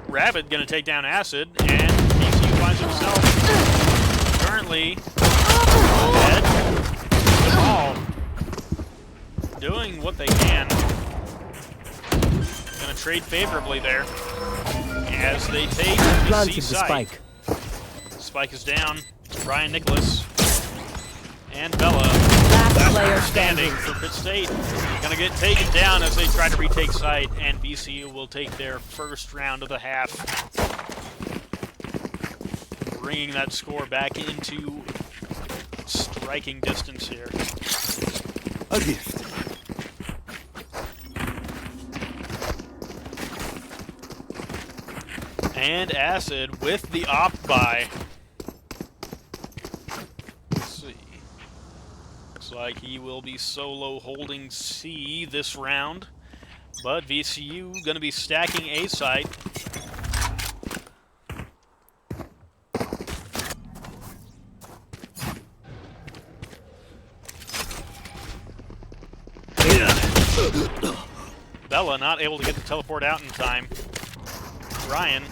Rabbit going to take down Acid. And VCU finds himself currently dead. Jamal doing what they can. Going to trade favorably there as they take the C Planted the site. spike. Spike is down. Brian Nicholas and Bella. Last player Standing standing. for Pitt State. Gonna get taken down as they try to retake site, and VCU will take their first round of the half. Bringing that score back into striking distance here. A gift. And Acid with the op buy. Let's see. Looks like he will be solo holding C this round. But VCU going to be stacking A site. Bella not able to get the teleport out in time. Ryan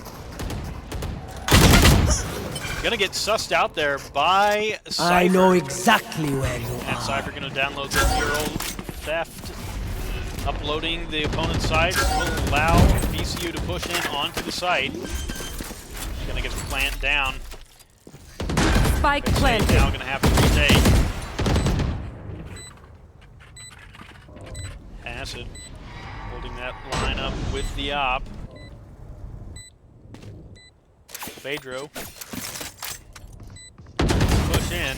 gonna get sussed out there by Cypher. I know exactly where you And are. Cypher gonna download the mural theft. Uploading the opponent's side will allow VCU to push in onto the site. Gonna get the plant down. Spike Now planted. gonna have to retake. Acid holding that line up with the op. Pedro. Push in.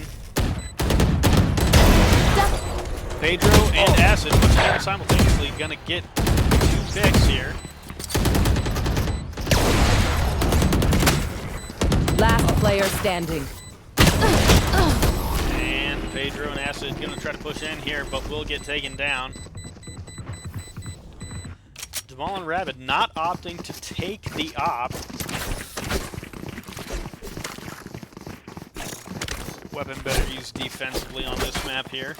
Pedro and Acid pushing in simultaneously. Gonna get 2 picks here. Last player standing. And Pedro and Acid gonna try to push in here, but will get taken down. Jamal and Rabbit not opting to take the op. Weapon better used defensively on this map here.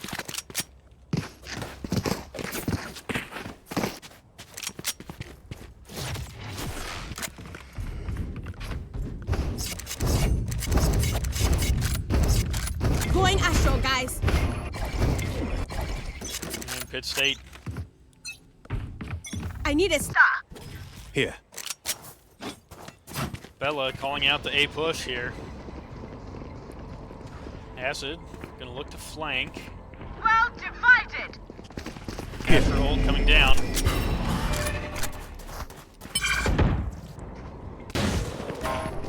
Going Astro, guys. And Pitt State. I need a star. Here. Bella calling out the A push here. Acid gonna look to flank. Well divided. After ult coming down.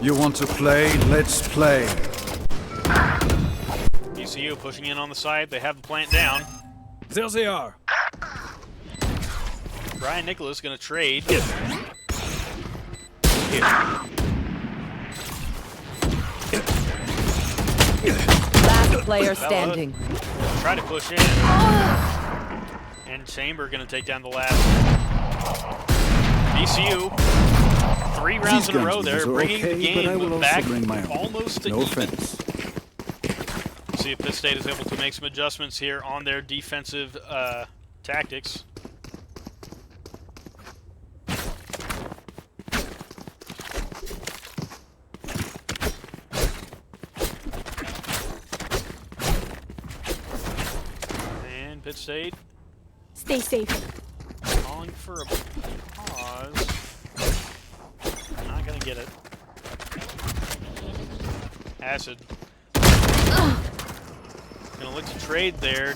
You want to play? Let's play. VCU VCU pushing in on the side. They have the plant down. There they are. Brian Nicholas going to trade. Last player standing. Try to push in. And Chamber going to take down the last. VCU, 3 rounds in a row there, bringing the game back almost to even. Offense. See if Pitt State is able to make some adjustments here on their defensive tactics. And Pitt State Stay safe. calling for a pause. Not gonna get it. Acid. Gonna look to trade there.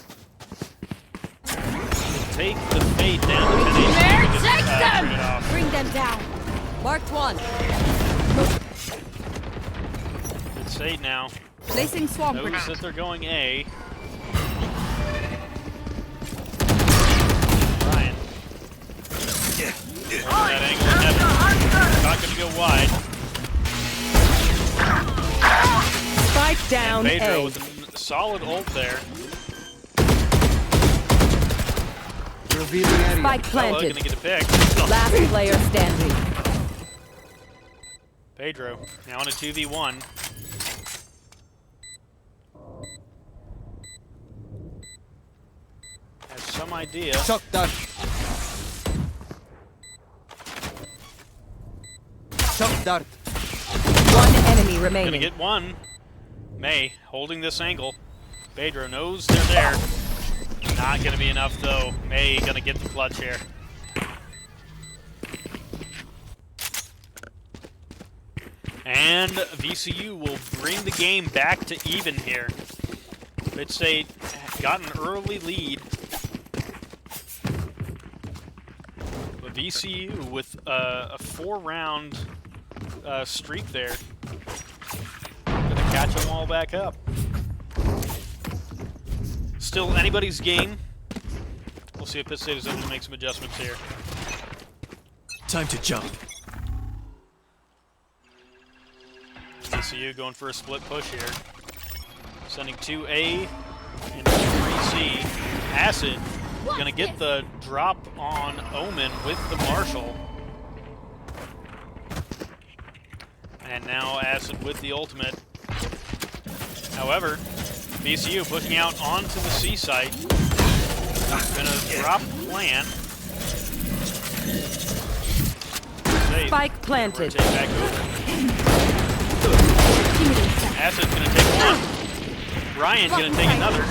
Take the fade down to 10 HP. Take them! Trade it off. Bring them down. Marked one. Pitt State now. Placing swamp Knows grenade. that they're going A. Ryan. That angle in heaven. Not going to go wide. Spike down Pedro A. with a solid ult there. Revealing area. Spike Bella going planted. to get a pick. Last player standing. Pedro now on a 2v1. Has some idea. Shock dart. Shock dart. One enemy Gonna remaining. get one. May holding this angle. Pedro knows they're there. Not gonna be enough though. May gonna get the clutch here. And VCU will bring the game back to even here. Pitt State got an early lead. But VCU with a 4-round streak there. Gonna catch them all back up. Still anybody's game. We'll see if Pitt State is able to make some adjustments here. Time to jump. VCU going for a split push here. Sending 2A and 3C. Acid gonna get the drop on Omen with the Marshall. And now Acid with the ultimate. However, VCU pushing out onto the C site. Gonna drop plan. Spike planted. Take back over. Acid's gonna take one. Ryan's gonna take another.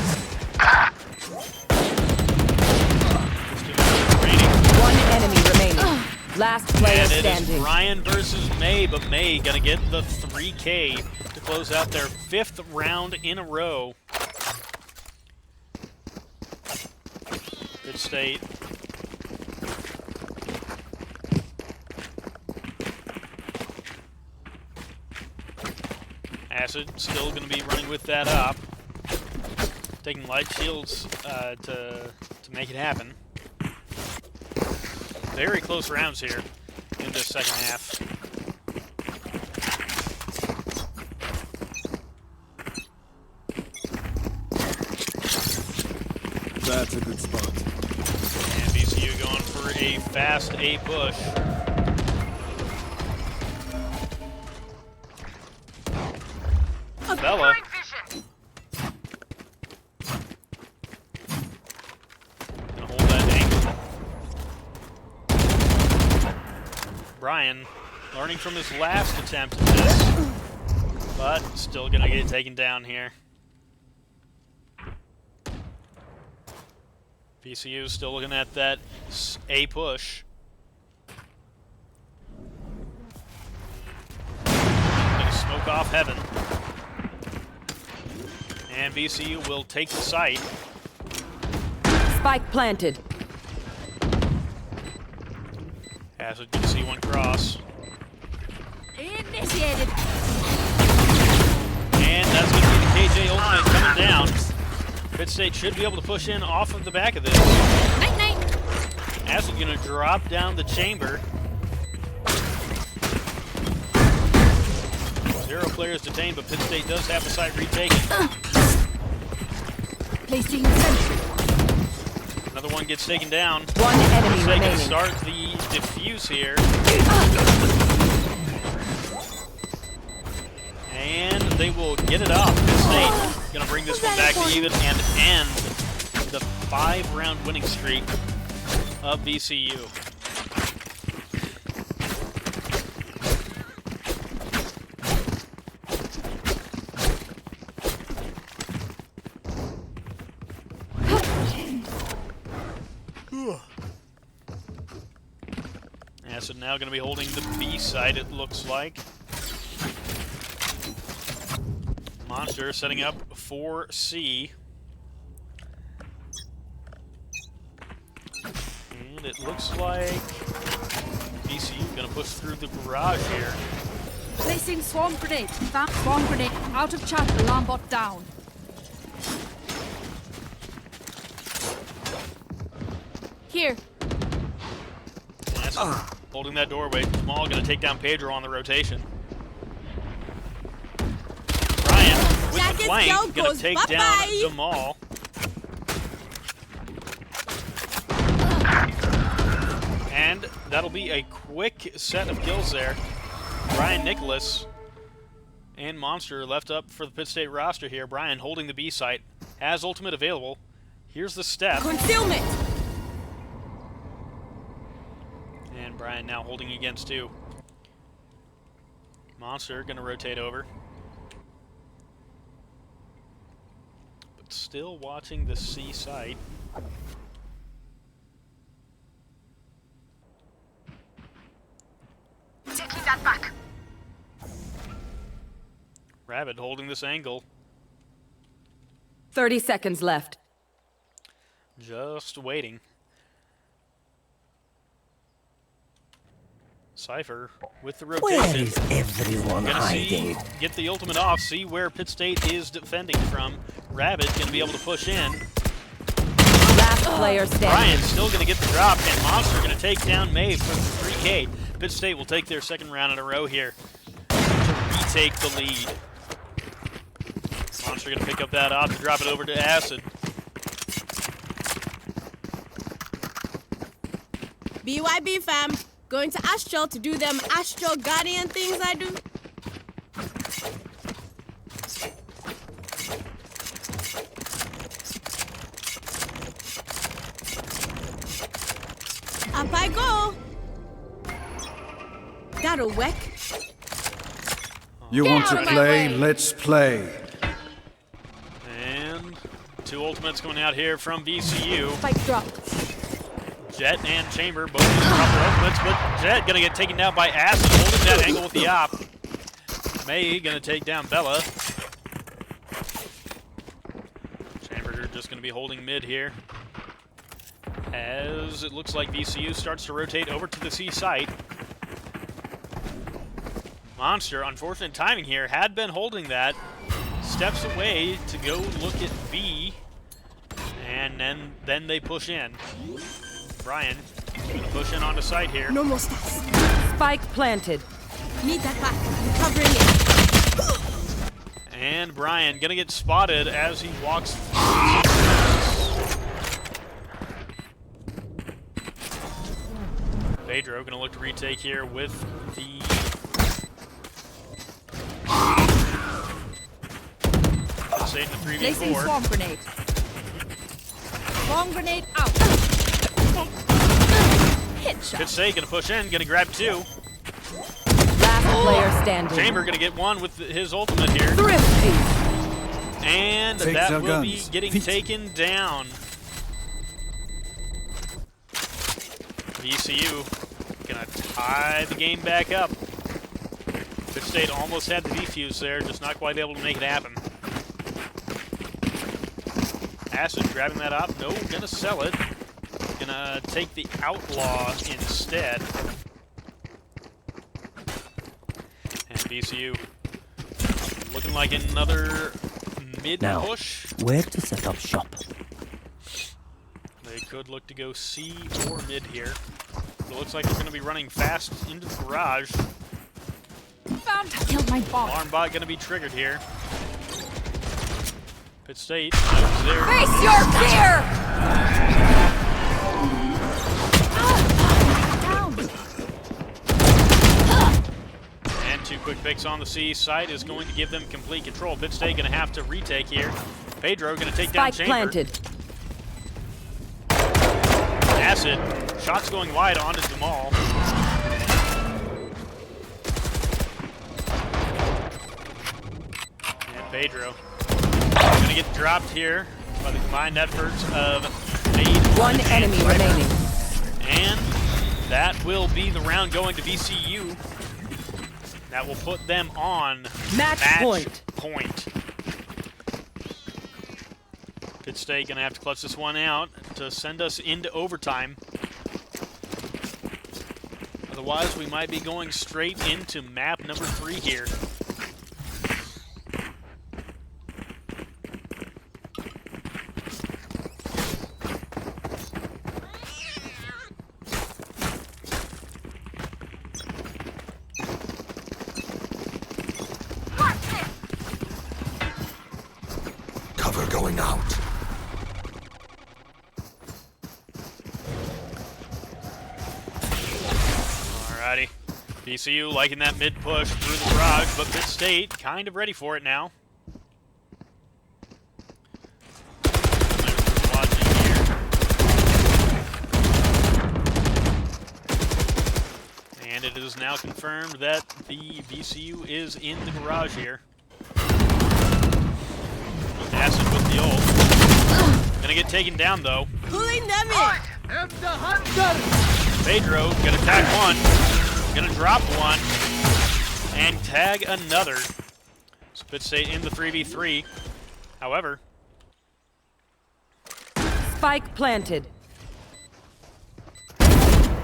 Just 2 minutes remaining. One enemy remaining. Last player And it is standing. Ryan versus May, but May gonna get the 3K to close out their 5th round in a row. Pitt State. Acid still going to be running with that up. Taking light shields to make it happen. Very close rounds here in this second half. That's a good spot. And VCU going for a fast A push. Bella. Gonna hold that angle. Brian learning from his last attempt at this, but still gonna get taken down here. VCU still looking at that A push. Gonna smoke off heaven. And VCU will take the site. Spike planted. Acid can see one cross. Initiated. And that's going to be the KJ ultimate coming down. Pitt State should be able to push in off of the back of this. Night-night. Acid going to drop down the chamber. 0 players detained, but Pitt State does have the site retaken. Placing sentry. Another one gets taken down. One enemy Pitt State remaining. can start the defuse here. And they will get it off. Pitt State going to bring this one back to even and end the 5-round winning streak of VCU. Acid now going to be holding the B side, it looks like. Monster setting up for C. And it looks like VCU going to push through the garage here. Placing swarm grenade. Swarm grenade. Out of charge. Alarm bot down. Here. Acid holding that doorway. Small going to take down Pedro on the rotation. Brian with the flank going to take down Jamal. And that'll be a quick set of kills there. Brian Nicholas and Monster left up for the Pitt State roster here. Brian holding the B site, has ultimate available. Here's the step. Concealment. And Brian now holding against 2. Monster going to rotate over. But still watching the C site. Taking that back. Rabbit holding this angle. 30 seconds left. Just waiting. Cypher with the rotation. Where is everyone Gonna hiding? get the ultimate off, see where Pitt State is defending from. Rabbit gonna be able to push in. Last player standing. Brian's still gonna get the drop, and Monster gonna take down Maeve for the 3K. Pitt State will take their 2nd round in a row here to retake the lead. Monster gonna pick up that op to drop it over to Acid. BYB fam. Going to Astral to do them Astral Guardian things I do. Up I go. That'll work. You want to play? Let's play. And 2 ultimates coming out here from VCU. Spike dropped. Jet and Chamber both using proper ultimates, but Jet gonna get taken down by Acid, holding that angle with the op. May gonna take down Bella. Chamber just gonna be holding mid here. As it looks like VCU starts to rotate over to the C site. Monster, unfortunate timing here, had been holding that. Steps away to go look at B. And then they push in. Brian gonna push in onto site here. No more stats. Spike planted. Need that back. Covering it. And Brian gonna get spotted as he walks. Pedro gonna look to retake here with the save the 3v4. Placing swarm grenade. Swarm grenade out. Headshot. Pitt State gonna push in, gonna grab 2. Last player standing. Chamber gonna get 1 with his ultimate here. Thrifty. And Take that their will be guns. getting taken down. VCU gonna tie the game back up. Pitt State almost had the defuse there, just not quite able to make it happen. Acid grabbing that up. No, gonna sell it. Gonna take the Outlaw instead. And VCU looking like another mid Now, push. where to set up shop? They could look to go C or mid here. It looks like they're going to be running fast into the garage. Killed my ball. Alarm bot going to be triggered here. Pitt State knows there. Face your gear! And 2 quick picks on the C site is going to give them complete control. Pitt State going to have to retake here. Pedro going to take down Spike Chamber. planted. Acid. Shots going wide onto Jamal. And Pedro. Going to get dropped here by the combined efforts of Nade. One enemy remaining. And that will be the round going to VCU. That will put them on Match point. Pitt State going to have to clutch this one out to send us into overtime. Otherwise, we might be going straight into map number 3 here. Cover going out. Alrighty. VCU liking that mid push through the garage, but Pitt State kind of ready for it now. Watching here. And it is now confirmed that the VCU is in the garage here. Acid with the ult. Gonna get taken down though. Pulling them in. Pedro gonna tag one, gonna drop one, and tag another. So Pitt State in the 3v3. However, Spike planted.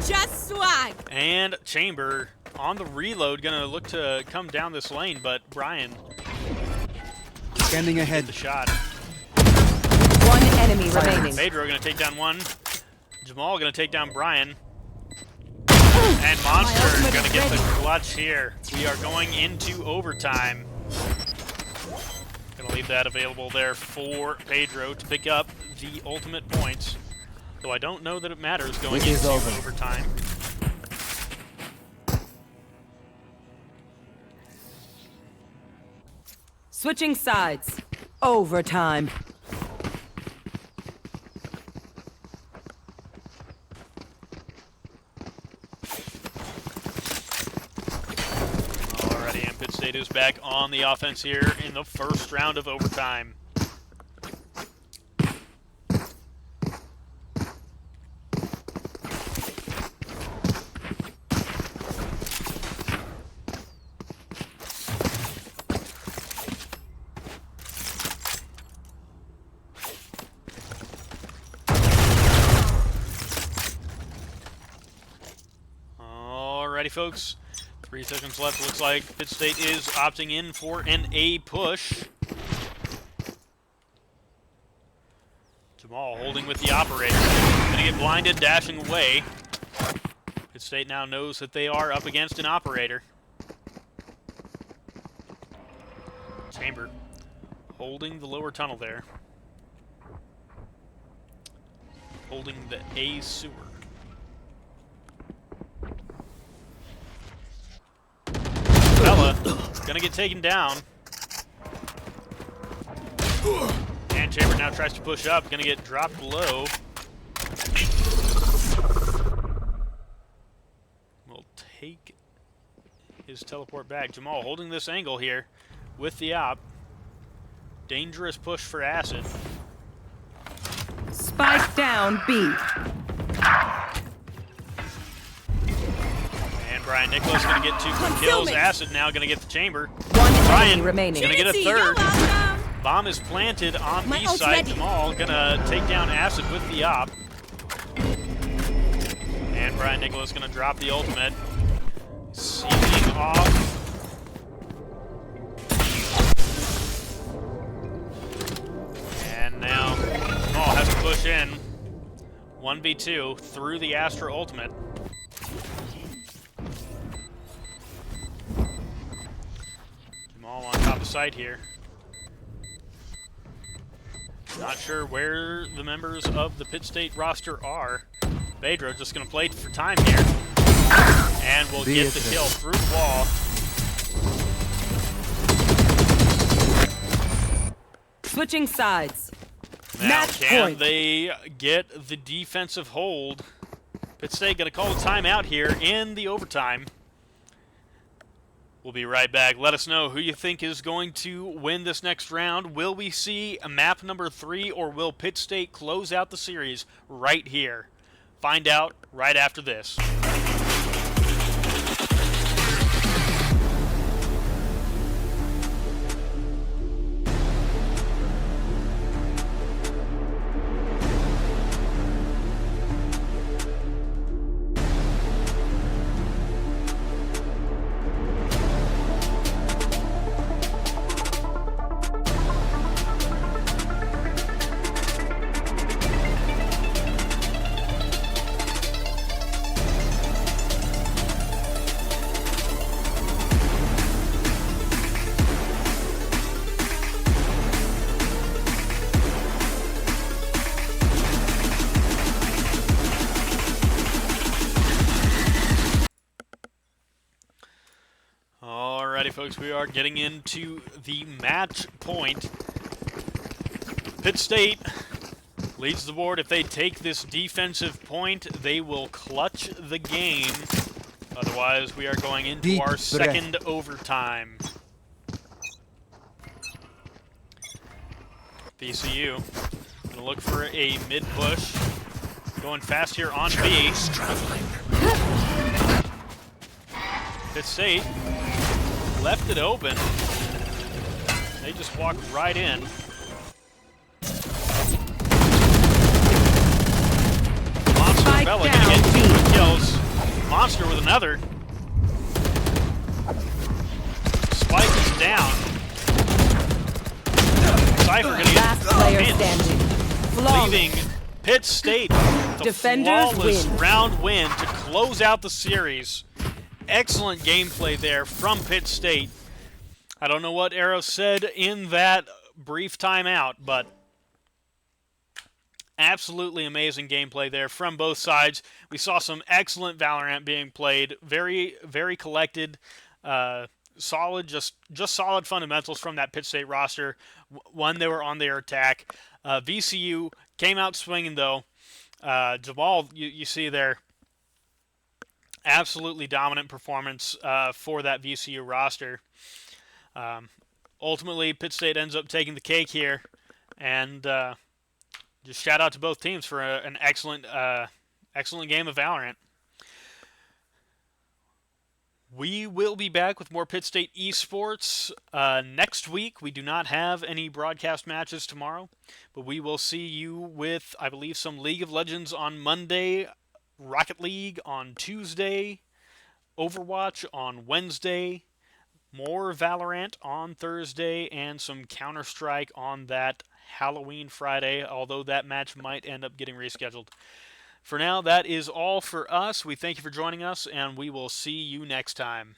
Just swag. and Chamber on the reload gonna look to come down this lane, but Brian Scanning ahead. the shot. One enemy remaining. Pedro gonna take down one. Jamal gonna take down Brian. And Monster gonna get the clutch here. We are going into overtime. Gonna leave that available there for Pedro to pick up the ultimate points. Though I don't know that it matters going into overtime. Switching sides. Overtime. Alrighty, and Pitt State is back on the offense here in the first round of overtime. Alrighty, folks. 3 seconds left. Looks like Pitt State is opting in for an A push. Jamal holding with the operator. Gonna get blinded, dashing away. Pitt State now knows that they are up against an operator. Chamber holding the lower tunnel there. Holding the A sewer. Bella gonna get taken down. And Chamber now tries to push up, gonna get dropped low. Will take his teleport back. Jamal holding this angle here with the op. Dangerous push for Acid. Spike down B. And Brian Nicholas gonna get 2 quick kills. Acid now gonna get the Chamber. One Brian enemy remaining. gonna get a Trinity, third. you're welcome. Bomb is planted on My B ult's side. ready. Jamal gonna take down Acid with the op. And Brian Nicholas gonna drop the ultimate. Sealing off. rush in. 1v2 through the Astra ultimate. Jamal on top of site here. Not sure where the members of the Pitt State roster are. Bedro just going to play for time here. And will get the kill through the wall. Switching sides. Now, Match can point. they get the defensive hold? Pitt State going to call a timeout here in the overtime. We'll be right back. Let us know who you think is going to win this next round. Will we see a map number 3, or will Pitt State close out the series right here? Find out right after this. Alrighty, folks, we are getting into the match point. Pitt State leads the board. If they take this defensive point, they will clutch the game. Otherwise, we are going into our second overtime. VCU gonna look for a mid push. Going fast here on B. Pitt State left it open. They just walked right in. Monster and Bella gonna get 2 kills. Monster with another. Spike is down. Cypher gonna get Last player standing. leaving Pitt State with a Defenders flawless win. round win to close out the series. Excellent gameplay there from Pitt State. I don't know what Arrow said in that brief timeout, but absolutely amazing gameplay there from both sides. We saw some excellent Valorant being played. Very, very collected, solid, just solid fundamentals from that Pitt State roster. One, they were on their attack. VCU came out swinging, though. Jamal, you see there, absolutely dominant performance for that VCU roster. Ultimately, Pitt State ends up taking the cake here, and just shout out to both teams for an excellent game of Valorant. We will be back with more Pitt State esports next week. We do not have any broadcast matches tomorrow, but we will see you with, I believe, some League of Legends on Monday, Rocket League on Tuesday, Overwatch on Wednesday, more Valorant on Thursday, and some Counter-Strike on that Halloween Friday, although that match might end up getting rescheduled. For now, that is all for us. We thank you for joining us, and we will see you next time.